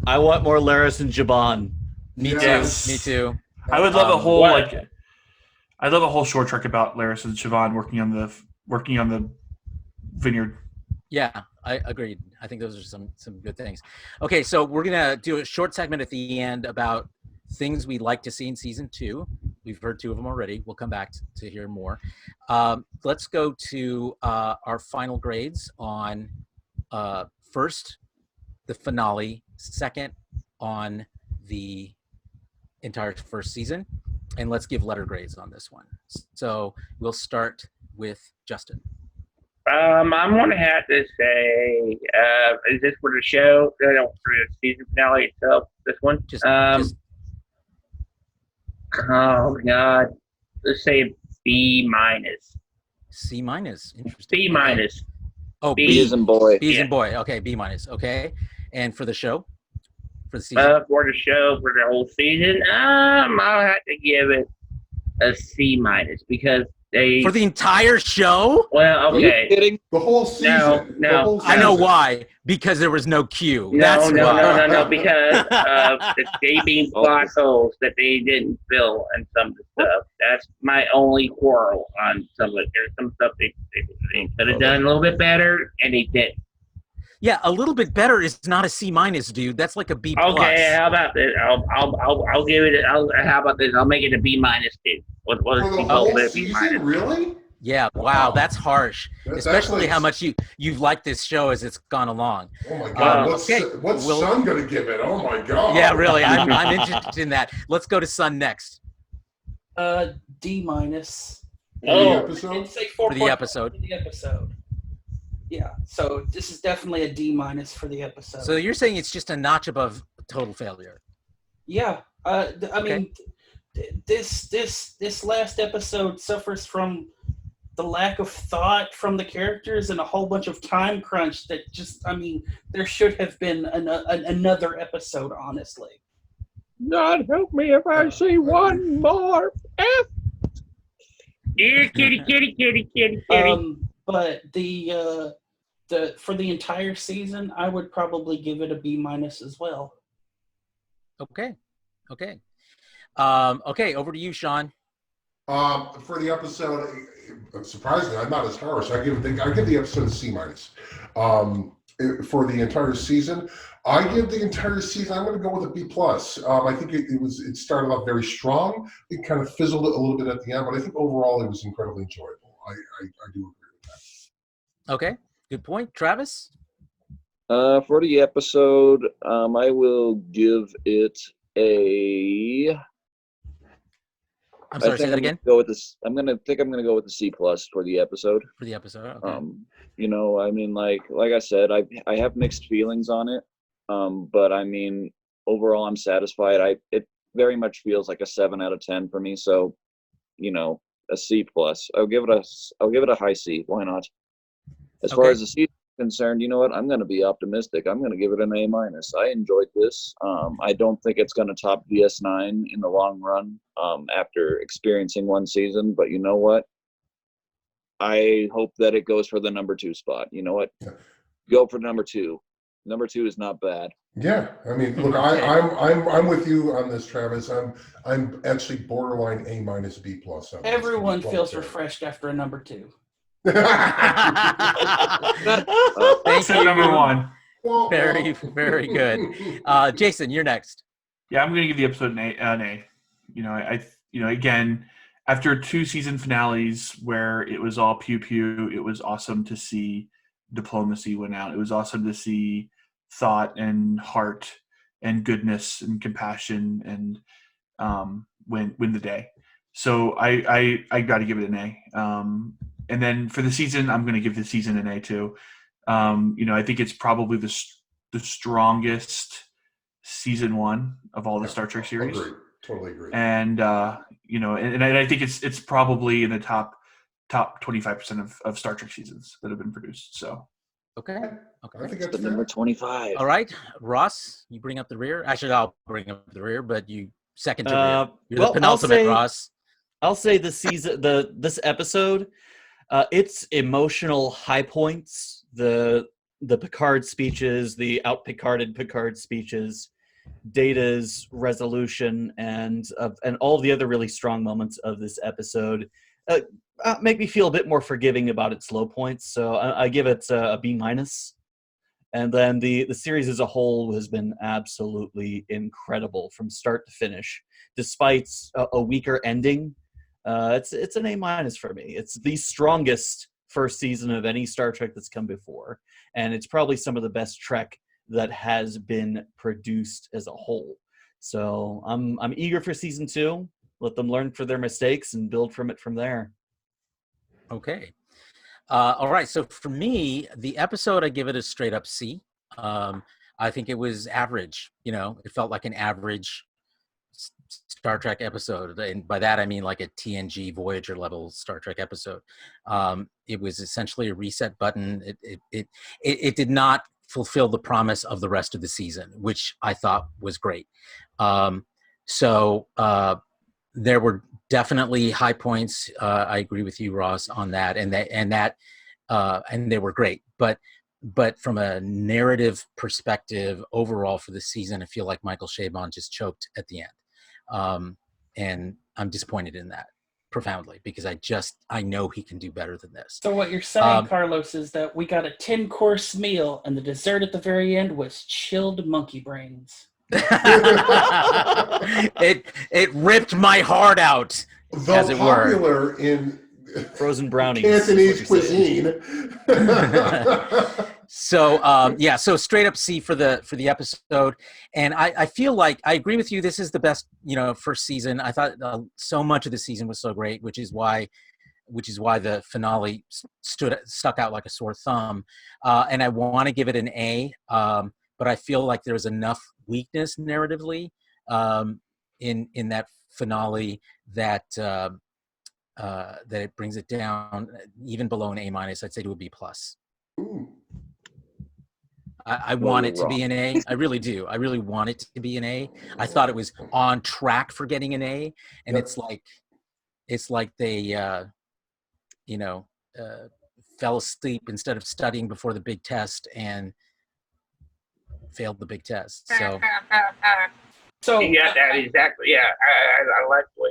Speaker 2: I want more Laris and Jaban.
Speaker 1: Me
Speaker 6: Yes.
Speaker 1: too.
Speaker 7: I would love a whole
Speaker 3: what?
Speaker 7: I'd love a whole short trek about Laris and Siobhan working on the vineyard.
Speaker 1: Yeah, I agreed. I think those are some good things. Okay, so we're gonna do a short segment at the end about things we'd like to see in season 2. We've heard 2 of them already. We'll come back to hear more. Let's go to our final grades on first, the finale, second on the entire first season, and let's give letter grades on this one. So we'll start with Justin.
Speaker 3: I'm gonna have to say, is this for the show? For the season finale itself? This one?
Speaker 1: Just
Speaker 3: Oh God, let's say B-.
Speaker 1: C-. Interesting.
Speaker 3: B-.
Speaker 1: Okay. Oh,
Speaker 3: B
Speaker 4: as in boy.
Speaker 1: B as
Speaker 3: Yeah.
Speaker 1: in boy. Okay, B-. Okay, and for the show, for the season.
Speaker 3: for the show for the whole season, I'll have to give it a C- because they.
Speaker 1: For the entire show?
Speaker 3: Well,
Speaker 4: Are you
Speaker 3: okay.
Speaker 4: kidding?
Speaker 6: The whole season.
Speaker 3: No.
Speaker 6: The whole
Speaker 1: I know
Speaker 6: season.
Speaker 1: why. Because there was no Q.
Speaker 3: No,
Speaker 1: That's why.
Speaker 3: no, because of the gaping plot holes that they didn't fill in some of the stuff. That's my only quarrel on some of it. There's some stuff they could have done a little bit better, and they didn't.
Speaker 1: Yeah, a little bit better is not a C-, dude. That's like a B+.
Speaker 3: Okay, how about this? I'll give it. How about this? I'll make it a B- too. What
Speaker 6: For
Speaker 3: is
Speaker 6: the
Speaker 3: it
Speaker 6: whole
Speaker 3: called? B-.
Speaker 6: season, really?
Speaker 1: Yeah, wow, that's harsh.
Speaker 6: That's
Speaker 1: Especially
Speaker 6: like-
Speaker 1: how much you've liked this show as it's gone along.
Speaker 6: Oh my God!
Speaker 1: Okay,
Speaker 6: What's
Speaker 1: we'll-
Speaker 6: Sun gonna give it? Oh my God!
Speaker 1: Yeah, really. I'm interested in that. Let's go to Sun next
Speaker 5: D-.
Speaker 6: For the
Speaker 3: Oh.
Speaker 6: episode?
Speaker 5: I'd say
Speaker 1: for the episode.
Speaker 5: For the episode. Yeah, so this is definitely a D- for the episode.
Speaker 1: So you're saying it's just a notch above total failure?
Speaker 5: Yeah, I mean, this last episode suffers from the lack of thought from the characters and a whole bunch of time crunch that just, I mean, there should have been another episode, honestly.
Speaker 8: God help me if I see one more F.
Speaker 3: Here, kitty.
Speaker 5: But the for the entire season, I would probably give it a B- as well.
Speaker 1: Okay. Okay, over to you, Shawn.
Speaker 6: For the episode, surprisingly, I'm not as harsh. I give the episode a C-. For the entire season, I give the entire season. I'm going to go with a B+. I think it started off very strong. It kind of fizzled a little bit at the end, but I think overall it was incredibly enjoyable. I do agree with that.
Speaker 1: Okay, good point. Travis?
Speaker 4: For the episode, I will give it a.
Speaker 1: I'm sorry, say that again?
Speaker 4: Go with this. I'm gonna go with the C+ for the episode.
Speaker 1: For the episode, okay.
Speaker 4: I mean, like I said, I have mixed feelings on it. But I mean, overall, I'm satisfied. It very much feels like a 7 out of 10 for me. So, a C+. I'll give it a high C. Why not? As far as the season concerned, you know what? I'm going to be optimistic. I'm going to give it an A-. I enjoyed this. I don't think it's going to top DS9 in the long run after experiencing one season. But you know what? I hope that it goes for the number 2 spot. You know what?
Speaker 6: Yeah.
Speaker 4: Go for number 2. Number 2 is not bad.
Speaker 6: Yeah, I mean, look, I'm with you on this, Travis. I'm actually borderline A- B+.
Speaker 5: Everyone feels refreshed after a number 2.
Speaker 1: Thank you.
Speaker 7: Number 1.
Speaker 1: Very, very good. Jason, you're next.
Speaker 7: Yeah, I'm going to give the episode an A. You know, again, after 2 season finales where it was all pew pew, it was awesome to see diplomacy win out. It was awesome to see thought and heart and goodness and compassion and win the day. So I got to give it an A. And then for the season, I'm going to give the season an A too. I think it's probably the strongest season 1 of all the Star Trek series.
Speaker 6: Agreed. Totally agree.
Speaker 7: And and I think it's probably in the top 25% of Star Trek seasons that have been produced. So
Speaker 1: okay.
Speaker 6: I think that's
Speaker 4: number 25.
Speaker 1: All right, Ross, you bring up the rear. Actually, I'll bring up the rear, but you second to rear. You're the penultimate, Ross.
Speaker 2: I'll say this episode, its emotional high points, the Picard speeches, the out-Picarded Picard speeches, Data's resolution, and all the other really strong moments of this episode make me feel a bit more forgiving about its low points. So I give it a B-. And then the series as a whole has been absolutely incredible from start to finish, despite a weaker ending. It's an A- for me. It's the strongest first season of any Star Trek that's come before, and it's probably some of the best Trek that has been produced as a whole. So I'm eager for season 2. Let them learn from their mistakes and build from it from there.
Speaker 1: Okay. All right. So for me, the episode, I give it a straight up C. I think it was average. It felt like an average Star Trek episode. And by that, I mean like a TNG Voyager level Star Trek episode. It was essentially a reset button. It did not fulfill the promise of the rest of the season, which I thought was great. So there were definitely high points. I agree with you, Ross, on that, and they were great. But from a narrative perspective, overall for the season, I feel like Michael Chabon just choked at the end, and I'm disappointed in that profoundly because I know he can do better than this.
Speaker 5: So what you're saying, Carlos, is that we got a 10-course meal, and the dessert at the very end was chilled monkey brains.
Speaker 1: It ripped my heart out, as it were.
Speaker 6: Popular in
Speaker 2: frozen brownies,
Speaker 6: Cantonese cuisine.
Speaker 1: So straight up C for the episode, and I feel like I agree with you. This is the best first season. I thought so much of the season was so great, which is why the finale stuck out like a sore thumb. And I want to give it an A, but I feel like there's enough weakness narratively in that finale that it brings it down even below an A-. I'd say to a B+. I want it to be an A. I really do. I really want it to be an A. I thought it was on track for getting an A, and it's like they fell asleep instead of studying before the big test and failed the big test.
Speaker 3: So yeah, that exactly. Yeah, I like the way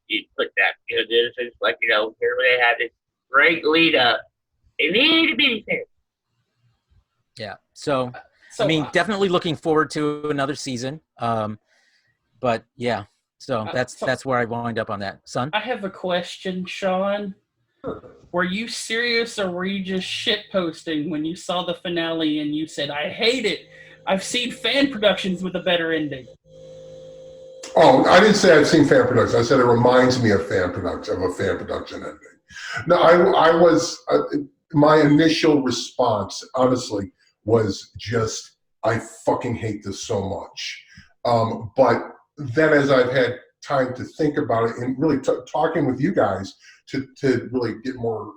Speaker 3: you put that. It's like here they had this great lead up. They need to be there.
Speaker 1: Yeah. So I mean, definitely looking forward to another season. But yeah, so that's where I wind up on that. Son?
Speaker 5: I have a question, Shawn. Were you serious or were you just shit posting when you saw the finale and you said, I hate it? I've seen fan productions with a better ending.
Speaker 6: Oh, I didn't say I've seen fan productions. I said it reminds me of a fan production ending. No, I was my initial response, honestly, was just, I fucking hate this so much. But then as I've had time to think about it and really talking with you guys to really get more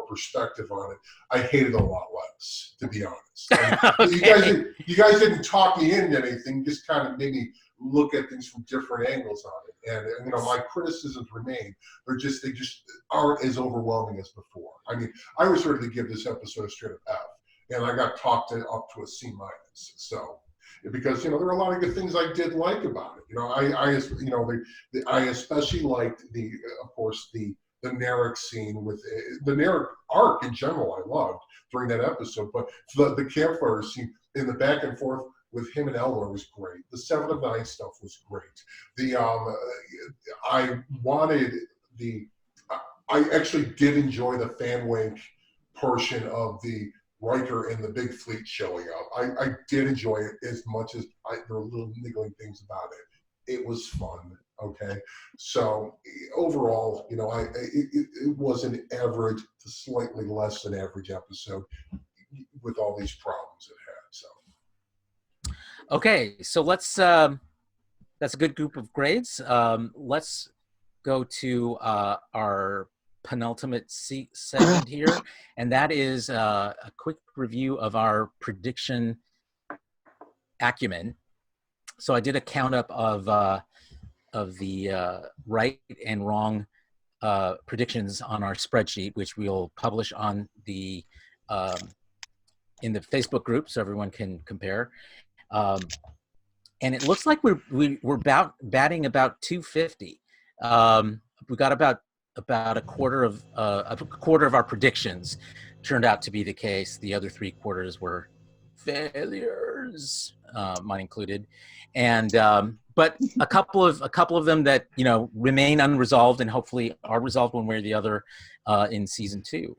Speaker 6: perspective on it, I hate it a lot less. this, to be honest. Okay. You guys didn't talk me into anything, just kind of made me look at things from different angles on it. And you know, my criticisms remain. They just aren't as overwhelming as before. I mean, I was ready to give this episode a straight up F, and I got talked up to a C-. So, because you know, there are a lot of good things I did like about it. You know, I especially liked of course the Narek scene with the Narek arc in general. I loved during that episode, but the campfire scene in the back and forth with him and Elnor was great. The 7 of 9 stuff was great. I actually did enjoy the fan wink portion of the Riker and the big fleet showing up. I did enjoy it as much as there were little niggling things about it. It was fun. Okay, so overall, you know, it was an average to slightly less than average episode with all these problems it had. So.
Speaker 1: Okay, so let's. That's a good group of grades. Let's go to our penultimate segment here, and that is a quick review of our prediction acumen. So I did a count up of the right and wrong predictions on our spreadsheet, which we'll publish on the in the Facebook group so everyone can compare. And it looks like we're batting about 250. We got about a quarter of our predictions turned out to be the case. The other 3 quarters were failures, mine included, and but a couple of them that, you know, remain unresolved and hopefully are resolved one way or the other in season 2.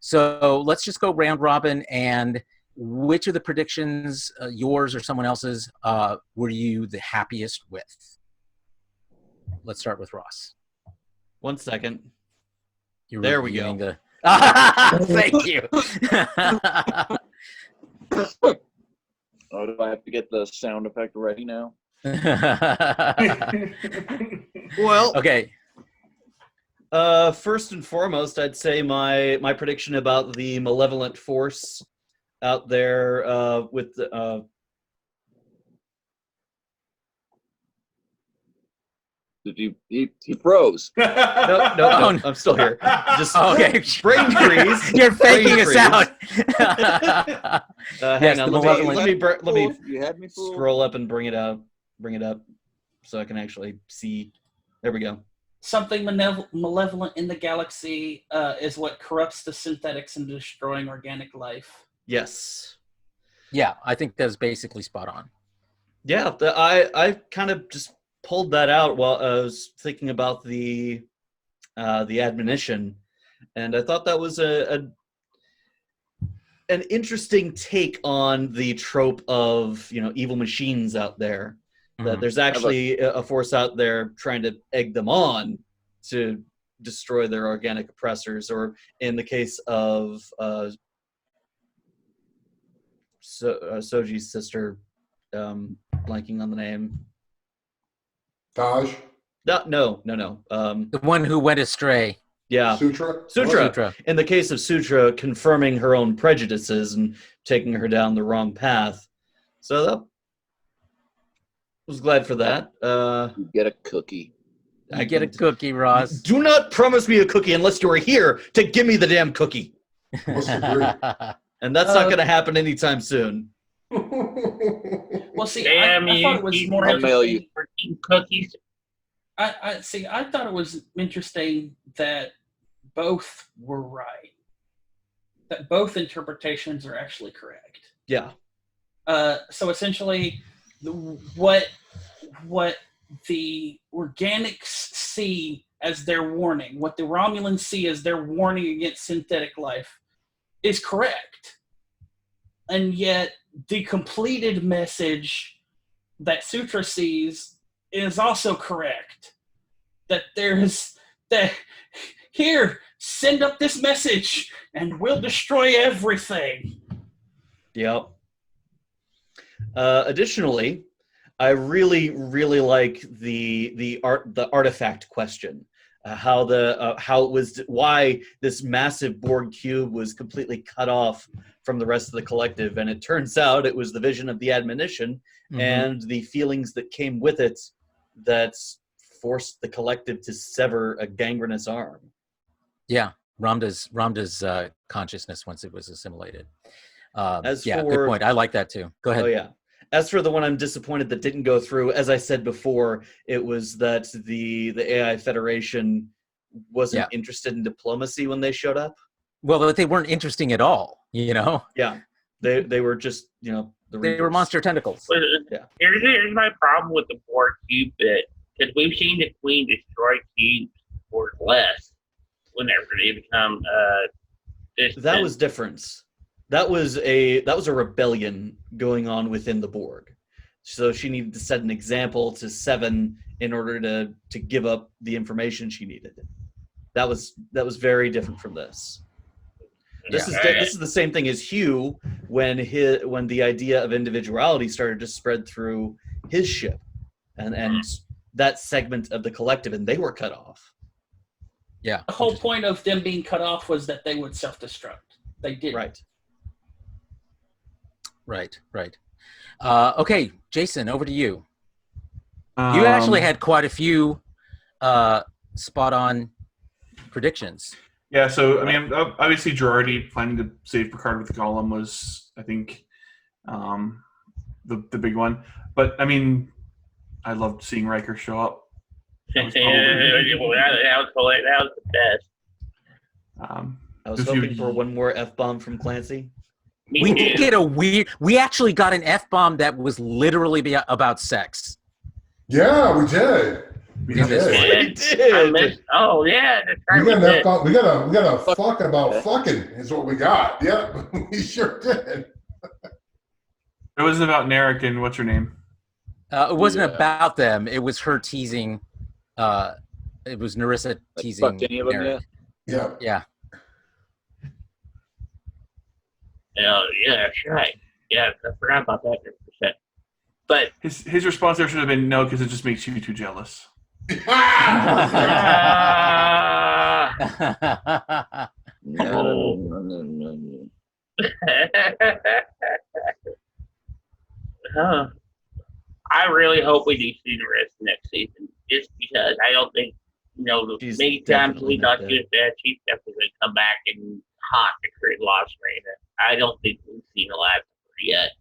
Speaker 1: So let's just go round robin, and which of the predictions, yours or someone else's, were you the happiest with? Let's start with Ross.
Speaker 2: 1 second.
Speaker 1: There we go. Thank you.
Speaker 4: Oh, do I have to get the sound effect ready now?
Speaker 2: Well,
Speaker 1: okay.
Speaker 2: First and foremost, I'd say my prediction about the malevolent force out there with the
Speaker 4: he froze.
Speaker 2: No, I'm still here. Just
Speaker 1: okay.
Speaker 2: Brain freeze.
Speaker 1: You're faking us out.
Speaker 2: Hang on. Let me
Speaker 4: You had me fooled.
Speaker 2: Scroll up and bring it up, so I can actually see. There we go.
Speaker 5: Something malevolent in the galaxy is what corrupts the synthetics and destroying organic life.
Speaker 2: Yes.
Speaker 1: Yeah, I think that's basically spot on.
Speaker 2: Yeah, I kind of just pulled that out while I was thinking about the admonition, and I thought that was an interesting take on the trope of, you know, evil machines out there. Mm-hmm. That there's actually a force out there trying to egg them on to destroy their organic oppressors, or in the case of Soji's sister, blanking on the name.
Speaker 6: Taj?
Speaker 2: No.
Speaker 1: The one who went astray.
Speaker 2: Yeah.
Speaker 6: Sutra.
Speaker 2: In the case of Sutra, confirming her own prejudices and taking her down the wrong path. So that was glad for that.
Speaker 4: You get a cookie.
Speaker 1: I get a cookie, Ross.
Speaker 2: Do not promise me a cookie unless you are here to give me the damn cookie. And that's not going to happen anytime soon.
Speaker 5: Well, see,
Speaker 3: I
Speaker 5: thought it was more interesting.
Speaker 3: For cookies.
Speaker 5: I thought it was interesting that both were right. That both interpretations are actually correct.
Speaker 2: Yeah.
Speaker 5: So essentially, what the organics see as their warning, what the Romulans see as their warning against synthetic life, is correct. And yet, the completed message that Sutra sees is also correct. That here, send up this message, and we'll destroy everything.
Speaker 2: Yep. Additionally, I really, really like the artifact question. Why this massive Borg cube was completely cut off from the rest of the collective. And it turns out it was the vision of the admonition and the feelings that came with it that forced the collective to sever a gangrenous arm.
Speaker 1: Yeah, Ramda's consciousness once it was assimilated. Good point. I like that too. Go ahead.
Speaker 2: Oh yeah. As for the one I'm disappointed that didn't go through, as I said before, it was that the AI Federation wasn't interested in diplomacy when they showed up.
Speaker 1: Well, they weren't interesting at all, you know?
Speaker 2: Yeah. They were just, you know,
Speaker 1: they were monster tentacles.
Speaker 3: Yeah. Here's my problem with the Borg cube bit, because we've seen the Queen destroy cubes or less whenever they become
Speaker 2: that was different. That was a rebellion going on within the Borg. So she needed to set an example to Seven in order to give up the information she needed. That was very different from this. This is the same thing as Hugh when the idea of individuality started to spread through his ship and that segment of the collective, and they were cut off.
Speaker 1: Yeah.
Speaker 5: The whole point of them being cut off was that they would self-destruct. They did.
Speaker 1: Right. Okay, Jason, over to you. You actually had quite a few spot-on predictions.
Speaker 7: Yeah, so, I mean, obviously Girardi planning to save Picard with the Golem was, I think, the big one. But, I mean, I loved seeing Riker show up.
Speaker 3: That was the best.
Speaker 2: I was hoping for one more F-bomb from Clancy.
Speaker 1: We did get we actually got an F-bomb that was literally about sex.
Speaker 6: Yeah, we did. We
Speaker 2: did.
Speaker 3: Oh yeah, that's right.
Speaker 6: We got a fuck about fucking is what we got. Yeah, we sure did.
Speaker 7: It wasn't about Narek and what's her name?
Speaker 1: It wasn't about them. It was her teasing. It was Narissa teasing Narek.
Speaker 6: Yeah.
Speaker 3: Yeah, that's right. Yeah, I forgot about that 100%. But
Speaker 7: his response there should have been no, because it just makes you too jealous.
Speaker 3: No. I really hope we do see the rest next season, just because I don't think, many times we thought she's definitely going to come back and haunt the Crit Lost Raven. I don't think we've seen the last of her yet.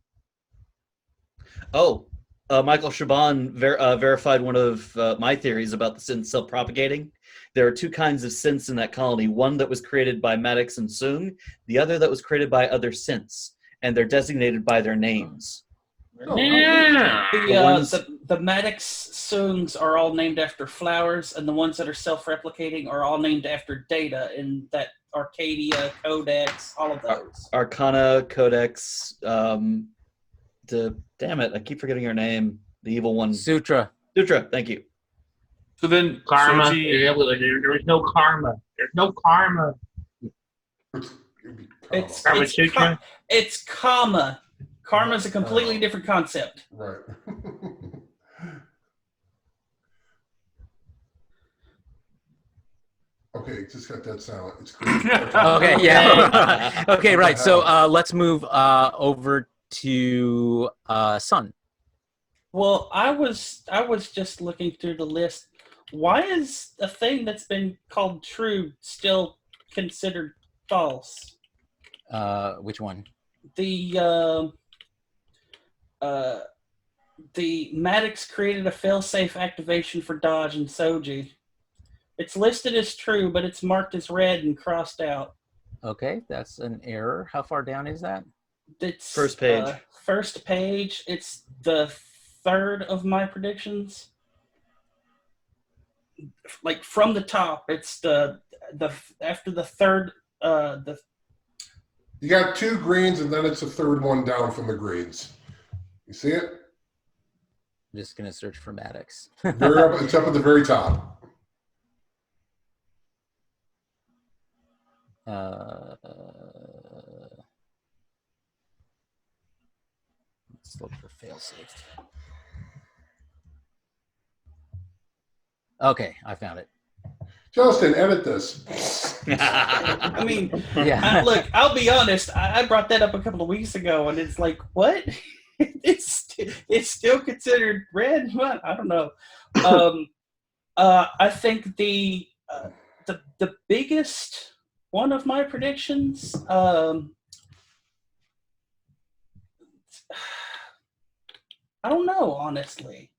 Speaker 2: Oh, Michael Chabon verified one of my theories about the synths self-propagating. There are two kinds of synths in that colony. One that was created by Maddox and Soong, the other that was created by other synths, and they're designated by their names.
Speaker 3: Yeah.
Speaker 5: The Maddox Soongs are all named after flowers, and the ones that are self-replicating are all named after data in that Arcadia, Codex, all of those.
Speaker 2: Arcana, Codex, damn it, I keep forgetting her name. The evil one.
Speaker 1: Sutra,
Speaker 2: thank you.
Speaker 7: So then
Speaker 3: Karma.
Speaker 7: Soji,
Speaker 3: There was no karma. There's no karma.
Speaker 5: It's karma. Karma is a completely different concept.
Speaker 6: Right. Okay, just got that silent. It's clear.
Speaker 1: Okay, yeah. Okay, right. So let's move over to Sun.
Speaker 5: Well, I was just looking through the list. Why is a thing that's been called true still considered false?
Speaker 1: Which one?
Speaker 5: The Maddox created a failsafe activation for Dodge and Soji. It's listed as true, but it's marked as red and crossed out.
Speaker 1: Okay, that's an error. How far down is that?
Speaker 5: It's
Speaker 2: first page.
Speaker 5: First page. It's the third of my predictions. Like from the top, it's the after the third.
Speaker 6: You got two greens, and then it's the third one down from the greens. You see it?
Speaker 1: I'm just gonna search for Maddox.
Speaker 6: It's up at the very top.
Speaker 1: Let's look for failsafe. Okay, I found it.
Speaker 6: Justin, edit this.
Speaker 5: I mean,
Speaker 1: Yeah.
Speaker 5: look, I'll be honest. I brought that up a couple of weeks ago, and it's like, what? it's still considered red? What? I don't know. I think the biggest one of my predictions. I don't know, honestly.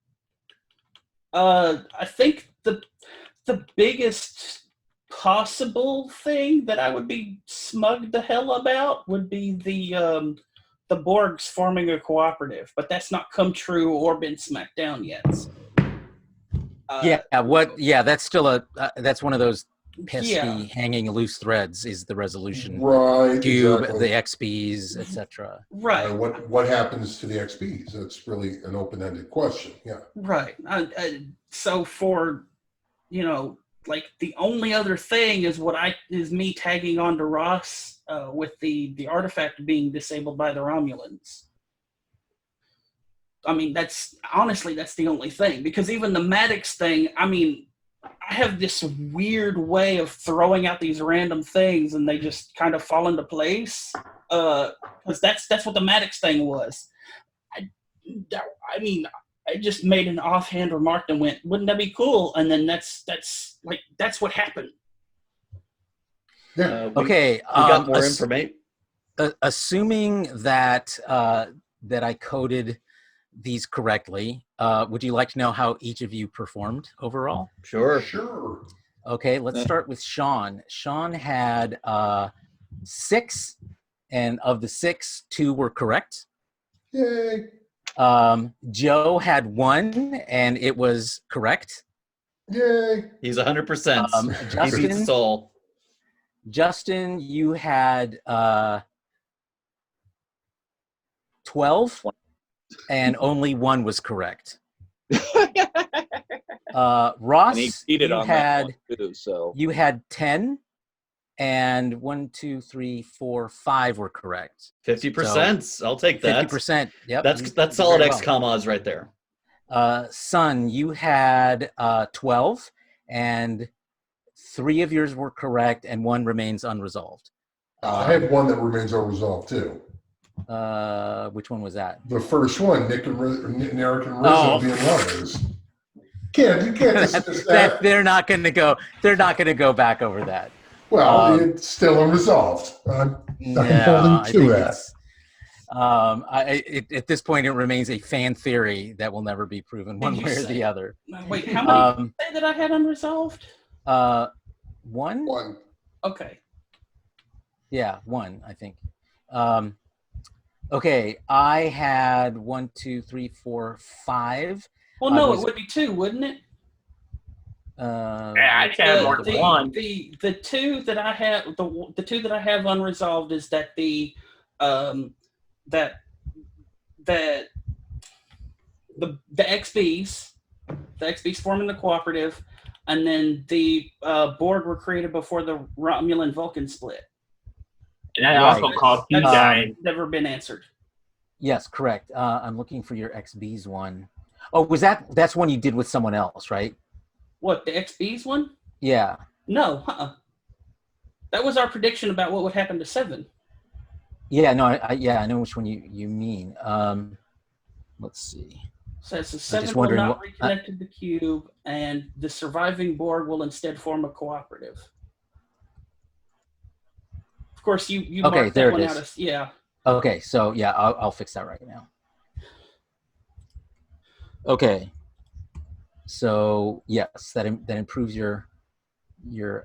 Speaker 5: I think the biggest possible thing that I would be smug the hell about would be the Borgs forming a cooperative, but that's not come true or been smacked down yet.
Speaker 1: That's still that's one of those pesky hanging loose threads is the resolution.
Speaker 6: Right.
Speaker 1: Cube,
Speaker 6: exactly.
Speaker 1: the XPs, etc.
Speaker 5: Right.
Speaker 6: What happens to the XPs? That's really an open-ended question. Yeah.
Speaker 5: Right. So for, like the only other thing is is me tagging on to Ross with the artifact being disabled by the Romulans. I mean, that's the only thing, because even the Maddox thing, I mean, I have this weird way of throwing out these random things and they just kind of fall into place. Because that's what the Maddox thing was. I mean, I just made an offhand remark and went, "Wouldn't that be cool?" And then that's what happened.
Speaker 6: Yeah.
Speaker 1: Okay.
Speaker 2: We got more information.
Speaker 1: Assuming that that I coded these correctly, would you like to know how each of you performed overall?
Speaker 2: Sure.
Speaker 1: Okay, let's start with Shawn. Shawn had 6, and of the 6, 2 were correct.
Speaker 6: Yay.
Speaker 1: Joe had 1, and it was correct.
Speaker 6: Yay.
Speaker 2: He's 100%. He beats us all.
Speaker 1: Justin, you had 12, and only 1 was correct. Ross,
Speaker 4: And he cheated on that one too, so
Speaker 1: you had 10, and 1, 2, 3, 4, 5 were correct.
Speaker 2: 50%. So, I'll take that.
Speaker 1: 50%. Yep.
Speaker 2: That's solid XCOMOS right there.
Speaker 1: Son, you had 12, and 3 of yours were correct, and 1 remains unresolved.
Speaker 6: I had one that remains unresolved too.
Speaker 1: Which one was that?
Speaker 6: The first one, Nick and Rizzo being lovers. You can't dismiss that.
Speaker 1: They're not going to go. They're not going to go back over that.
Speaker 6: Well, it's still unresolved. I'm holding to that.
Speaker 1: At this point, it remains a fan theory that will never be proven one way or the other.
Speaker 5: Wait, how many did you say that I had unresolved?
Speaker 1: 1?
Speaker 6: One.
Speaker 5: Okay.
Speaker 1: Yeah, 1, I think. Okay, I had 1, 2, 3, 4, 5.
Speaker 5: Well, no, it would be 2, wouldn't it?
Speaker 3: I just had more than 1.
Speaker 5: The 2 that I have, the 2 that I have unresolved is that the XBs forming the cooperative, and then the Borg were created before the Romulan Vulcan split.
Speaker 3: And I also called you guys.
Speaker 5: Never been answered.
Speaker 1: Yes, correct. I'm looking for your XBs one. Oh, that's one you did with someone else, right?
Speaker 5: What, the XBs one?
Speaker 1: Yeah.
Speaker 5: No, that was our prediction about what would happen to 7.
Speaker 1: Yeah, no, I know which one you mean. Let's see.
Speaker 5: So it's 7 will not reconnect to the cube, and the surviving Borg will instead form a cooperative. Of course, you
Speaker 1: okay,
Speaker 5: marked
Speaker 1: there
Speaker 5: that one
Speaker 1: it is.
Speaker 5: out as, yeah.
Speaker 1: Okay, so yeah, I'll fix that right now. Okay, so yes, that improves your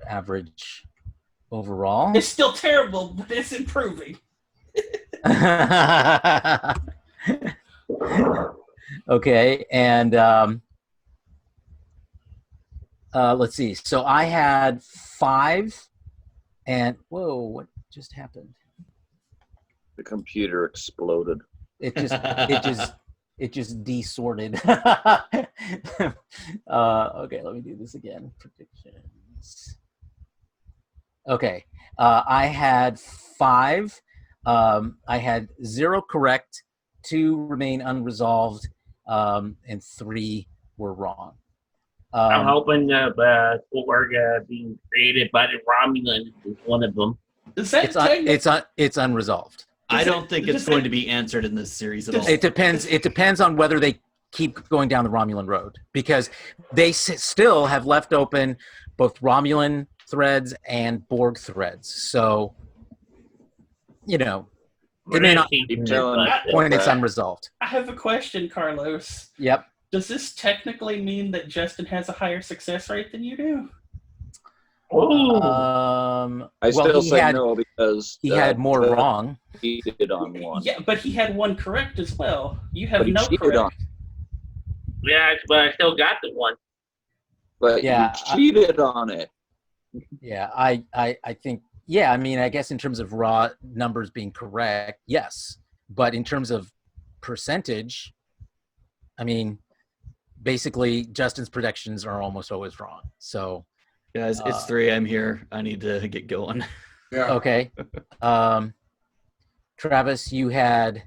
Speaker 1: average overall.
Speaker 5: It's still terrible, but it's improving.
Speaker 1: Okay, and let's see. So I had 5, and whoa, what just happened?
Speaker 4: the computer exploded.
Speaker 1: It just desorted. Okay, let me do this again. Predictions. Okay, I had 5. I had 0 correct, 2 remain unresolved, and 3 were wrong.
Speaker 3: I'm hoping Borg being created by the Romulans is one of them.
Speaker 1: It's unresolved.
Speaker 2: I don't think it's going to be answered in this series at all.
Speaker 1: It depends on whether they keep going down the Romulan road, because they still have left open both Romulan threads and Borg threads. So, it may not be point it's unresolved.
Speaker 5: I have a question, Carlos.
Speaker 1: Yep.
Speaker 5: Does this technically mean that Justin has a higher success rate than you do?
Speaker 4: I still say no because
Speaker 1: he had more wrong.
Speaker 4: He cheated on one.
Speaker 5: Yeah, but he had one correct as well. You have no correct.
Speaker 3: Yeah, but I still got the one.
Speaker 4: But you cheated on it.
Speaker 1: Yeah, I think. Yeah, I mean, I guess in terms of raw numbers being correct, yes. But in terms of percentage, I mean, basically, Justin's predictions are almost always wrong. So,
Speaker 2: guys, it's 3. I'm here. I need to get going.
Speaker 6: Yeah.
Speaker 1: Okay. Travis, you had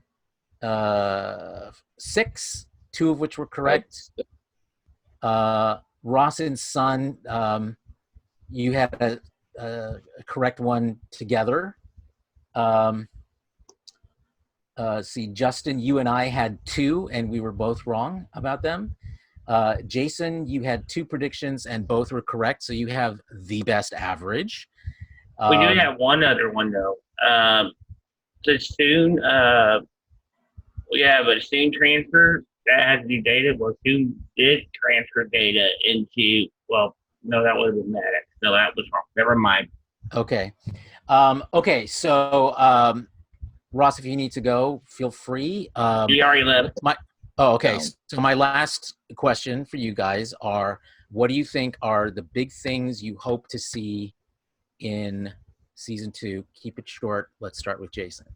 Speaker 1: 6, 2 of which were correct. Ross and Son, you had a correct one together. See, Justin, you and I had 2, and we were both wrong about them. Jason, you had 2 predictions, and both were correct, so you have the best average.
Speaker 3: We do have one other one, though. The Soon, but Soon transfer, that has to be data. Well, Soon did transfer data into, no, that would have been Maddox. No, that was wrong. Never mind.
Speaker 1: Okay. So, Ross, if you need to go, feel free.
Speaker 3: He already left.
Speaker 1: Okay. So my last question for you guys are, what do you think are the big things you hope to see in season 2? Keep it short. Let's start with Jason.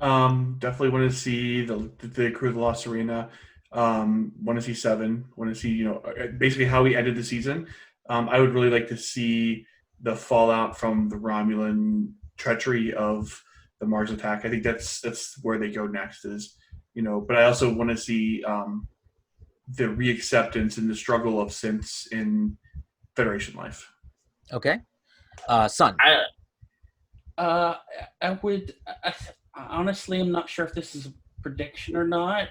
Speaker 7: Definitely want to see the crew of the Lost Arena. Want to see 7. Want to see, basically how we ended the season. I would really like to see the fallout from the Romulan treachery of the Mars attack. I think that's where they go next is, but I also want to see the reacceptance and the struggle of synths in Federation life.
Speaker 1: Okay. Son.
Speaker 5: I would, honestly, I'm not sure if this is a prediction or not.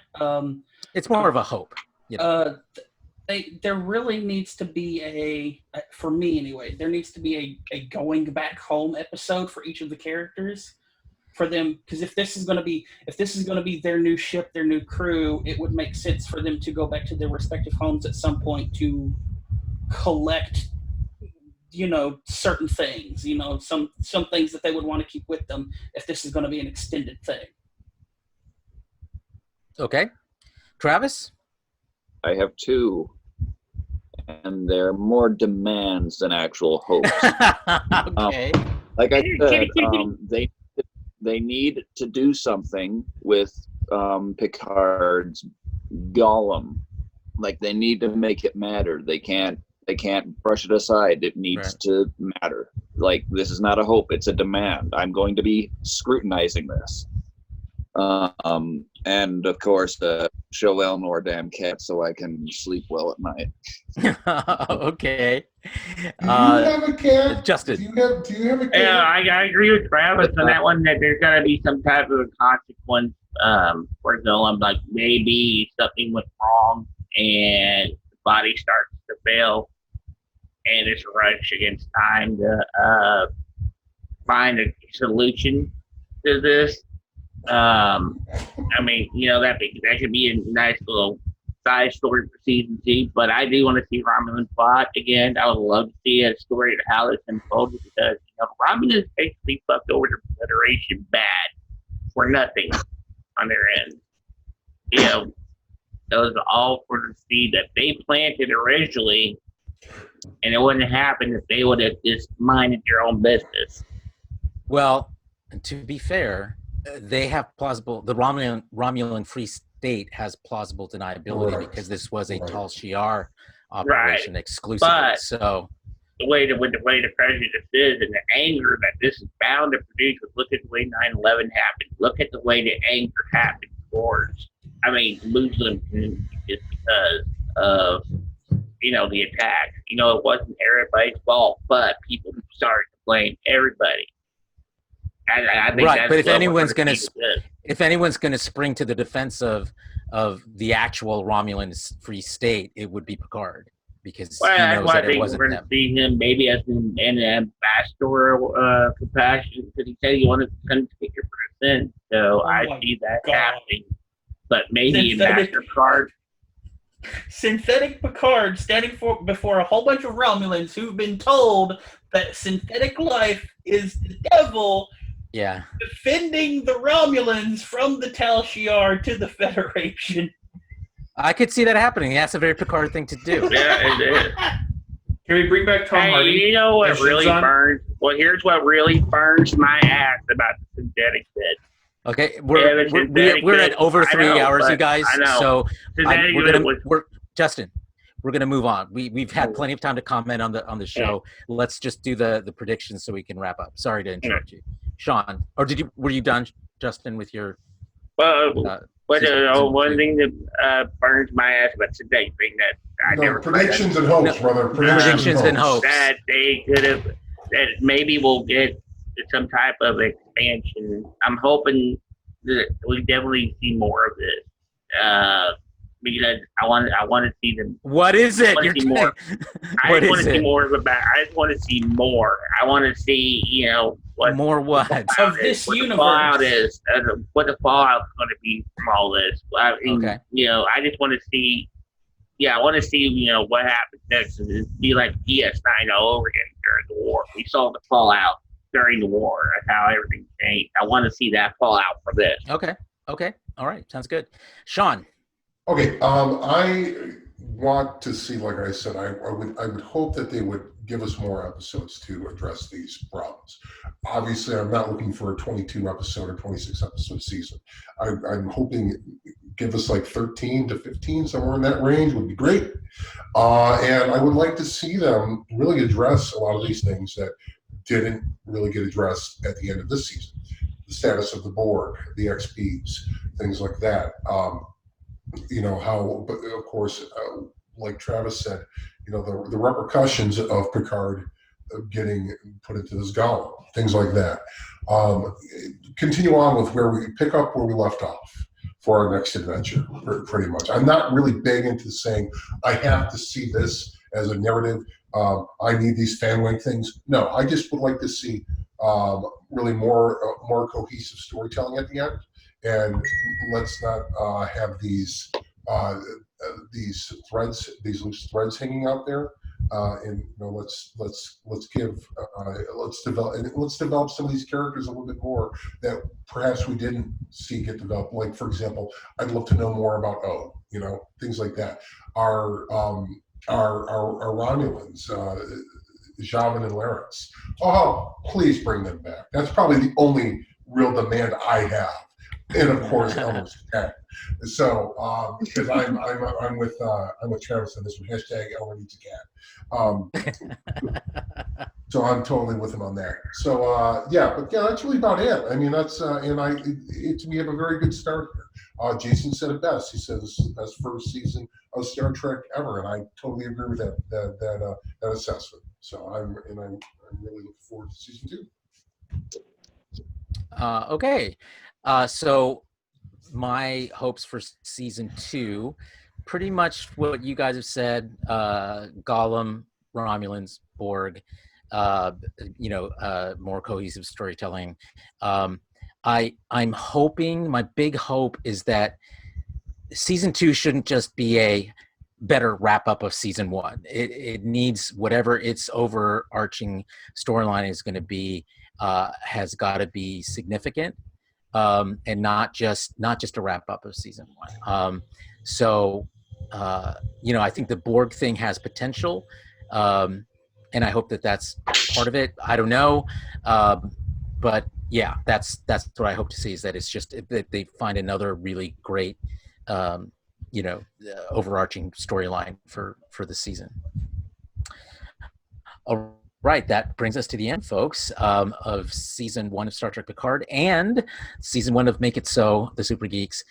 Speaker 1: It's more of a hope.
Speaker 5: There really needs to be for me anyway, there needs to be a going back home episode for each of the characters for them, because if this is going to be their new ship, their new crew, it would make sense for them to go back to their respective homes at some point to collect certain things, some things that they would want to keep with them if this is going to be an extended thing.
Speaker 1: Okay. Travis?
Speaker 4: I have 2, and they're more demands than actual hopes.
Speaker 1: Okay.
Speaker 4: Like I said, they need to do something with Picard's Gollum. Like they need to make it matter. They can't brush it aside. It needs to matter. Like this is not a hope; it's a demand. I'm going to be scrutinizing this. And of course, show Eleanor damn cat so I can sleep well at night.
Speaker 1: Okay.
Speaker 6: Do you have a cat?
Speaker 1: Justin.
Speaker 6: Do you have a cat?
Speaker 3: Yeah, I agree with Travis on that one, that there's got to be some type of consequence for Gollum, like maybe something went wrong and the body starts to fail and it's a rush against time to find a solution to this. I mean, that could be a nice little side story for season 2, but I do want to see Romulan plot again. I would love to see a story of how this unfolded, because Romulans basically fucked over the Federation bad for nothing on their end. Those are all for the seed that they planted originally, and it wouldn't happen if they would have just minded their own business.
Speaker 1: Well, to be fair, they have the Romulan Free State has plausible deniability because this was a Tal Shiar operation exclusively.
Speaker 3: But
Speaker 1: so
Speaker 3: the way the prejudice is and the anger that this is bound to produce, look at the way 9/11 happened. Look at the way the anger happened towards, Muslim community, just because of the attacks. It wasn't everybody's fault, but people started to blame everybody. I think
Speaker 1: right,
Speaker 3: that's
Speaker 1: but if anyone's going to spring to the defense of the actual Romulan Free State, it would be Picard, because he knows that it wasn't
Speaker 3: we're going to see him maybe as an ambassador compassion, because he said he wanted to come to take your person. So I see that happening. But maybe Ambassador Picard.
Speaker 5: Synthetic Picard standing before a whole bunch of Romulans who've been told that synthetic life is the devil.
Speaker 1: Yeah.
Speaker 5: Defending the Romulans from the Tal Shiar to the Federation.
Speaker 1: I could see that happening. That's a very Picard thing to do.
Speaker 3: Yeah, it is.
Speaker 7: Can we bring back Tom Hardy?
Speaker 3: You know what really burns? Well, here's what really burns my ass about the synthetic bit.
Speaker 1: Okay, we're at over 3 hours, you guys. So Justin, we're gonna move on. We've had plenty of time to comment on the show. Yeah. Let's just do the predictions so we can wrap up. Sorry to interrupt you, Shawn. Or were you done, Justin, with your?
Speaker 3: One thing that burns my ass about today being that I never
Speaker 6: predictions and hopes, brother.
Speaker 1: Predictions and hopes.
Speaker 3: That they could have. That maybe we'll get some type of expansion. I'm hoping that we definitely see more of this because I want to see them.
Speaker 1: What is it?
Speaker 3: I just want to see more of I just want to see more. I want to see what
Speaker 1: more what
Speaker 5: of this universe.
Speaker 3: What the fallout is going to be from all this. I just want to see. Yeah, I want to see what happens next. It'd be like DS9 all over again during the war. We saw the fallout during the war. That's how everything changed. I want to see that fallout for this.
Speaker 1: Okay. All right. Sounds good. Shawn.
Speaker 6: Okay. I want to see, like I said, I would hope that they would give us more episodes to address these problems. Obviously, I'm not looking for a 22 episode or 26 episode season. I'm hoping give us like 13 to 15, somewhere in that range would be great. And I would like to see them really address a lot of these things that didn't really get addressed at the end of this season. The status of the Borg, the XPs, things like that. How, but of course, like Travis said, the repercussions of Picard getting put into this golem, things like that. Continue on with where we pick up where we left off for our next adventure, pretty much. I'm not really big into saying I have to see this as a narrative. I need these fan-wing things. No, I just would like to see really more cohesive storytelling at the end, and let's not have these threads, these loose threads hanging out there. And let's develop some of these characters a little bit more that perhaps we didn't see get developed. Like, for example, I'd love to know more about things like that. Our Romulans, Javan and Larence. Oh, please bring them back. That's probably the only real demand I have. And of course, Elmer's cat. So, because I'm with Travis on this one. Hashtag Elmer needs a cat. So I'm totally with him on that. So that's really about it. I mean, that's we have a very good start here. Jason said it best. He said this is the best first season of Star Trek ever, and I totally agree with that assessment. So I'm really looking forward to season 2.
Speaker 1: Okay. So my hopes for season 2, pretty much what you guys have said, Gollum, Romulans, Borg, more cohesive storytelling. I'm hoping, my big hope is that season 2 shouldn't just be a better wrap up of season 1. It needs whatever its overarching storyline is going to be, has got to be significant. And not just a wrap up of season 1. I think the Borg thing has potential, and I hope that that's part of it. I don't know, but yeah, that's what I hope to see, is that it's just that they find another really great, overarching storyline for the season. All right, that brings us to the end, folks, of season 1 of Star Trek Picard and season 1 of Make It So, the Super Geeks,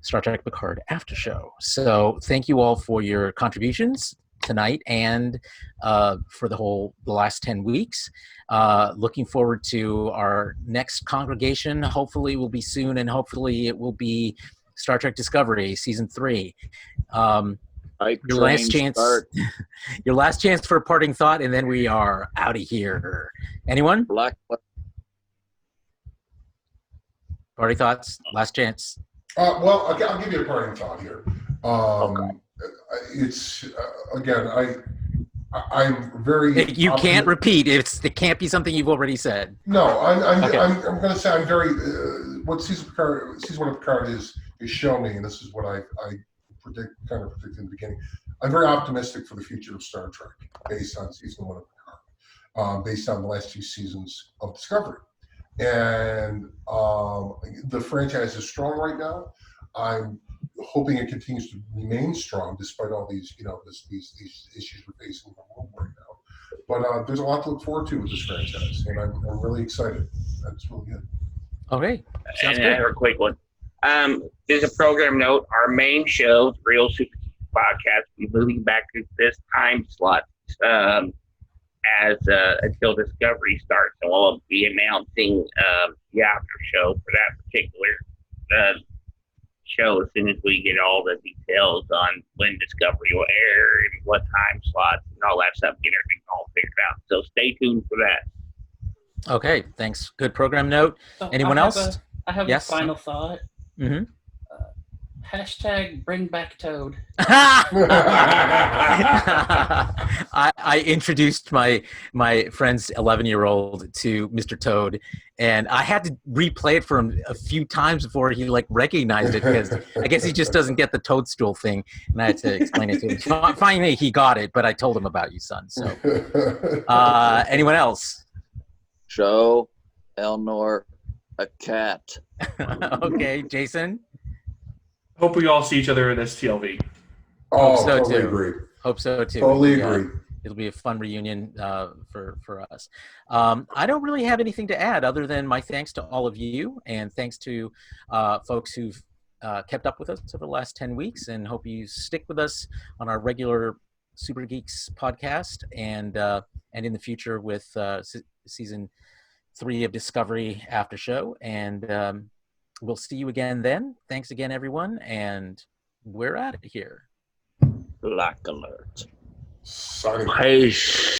Speaker 1: Star Trek Picard Aftershow. So thank you all for your contributions tonight and for the last 10 weeks. Looking forward to our next congregation. Hopefully it will be soon, and hopefully it will be Star Trek Discovery Season 3. Your last chance. Your last chance for a parting thought, and then we are out of here. Anyone? Party thoughts? Last chance.
Speaker 6: Well, I'll give you a parting thought here. It's again, I'm very.
Speaker 1: You can't repeat. It can't be something you've already said.
Speaker 6: No, I'm going to say I'm very. What season one of Picard is shown me, and this is what I predicted in the beginning. I'm very optimistic for the future of Star Trek based on season one of Picard, based on the last 2 seasons of Discovery, and the franchise is strong right now. I'm hoping it continues to remain strong despite all these, these issues we're facing in the world right now. But there's a lot to look forward to with this franchise, and I'm really excited. That's really good.
Speaker 1: Okay, sounds good.
Speaker 3: I have a quick one. There's a program note. Our main show, Real Super Geeks Podcast, will be moving back to this time slot as until Discovery starts, and we'll be announcing the after show for that particular show as soon as we get all the details on when Discovery will air and what time slots and all that stuff, get everything all figured out. So stay tuned for that.
Speaker 1: Okay, thanks. Good program note. Anyone else?
Speaker 5: I have a final thought.
Speaker 1: Mm-hmm.
Speaker 5: Hashtag bring back Toad.
Speaker 1: I introduced my friend's 11-year-old to Mr. Toad, and I had to replay it for him a few times before he recognized it, because I guess he just doesn't get the toadstool thing, and I had to explain it to him. Finally, he got it, but I told him about you, son. So, anyone else?
Speaker 4: Show Elnor a cat.
Speaker 1: Okay, Jason.
Speaker 7: Hope we all see each other at STLV.
Speaker 1: Hope so
Speaker 6: totally
Speaker 1: too.
Speaker 6: agree.
Speaker 1: Hope so too.
Speaker 6: Totally agree.
Speaker 1: It'll be a fun reunion for us. I don't really have anything to add other than my thanks to all of you, and thanks to folks who've kept up with us over the last 10 weeks, and hope you stick with us on our regular Super Geeks podcast and in the future with season 3 of Discovery Aftershow. And we'll see you again then. Thanks again, everyone, and we're out of here.
Speaker 4: Black alert.
Speaker 6: Signing.
Speaker 3: Peace.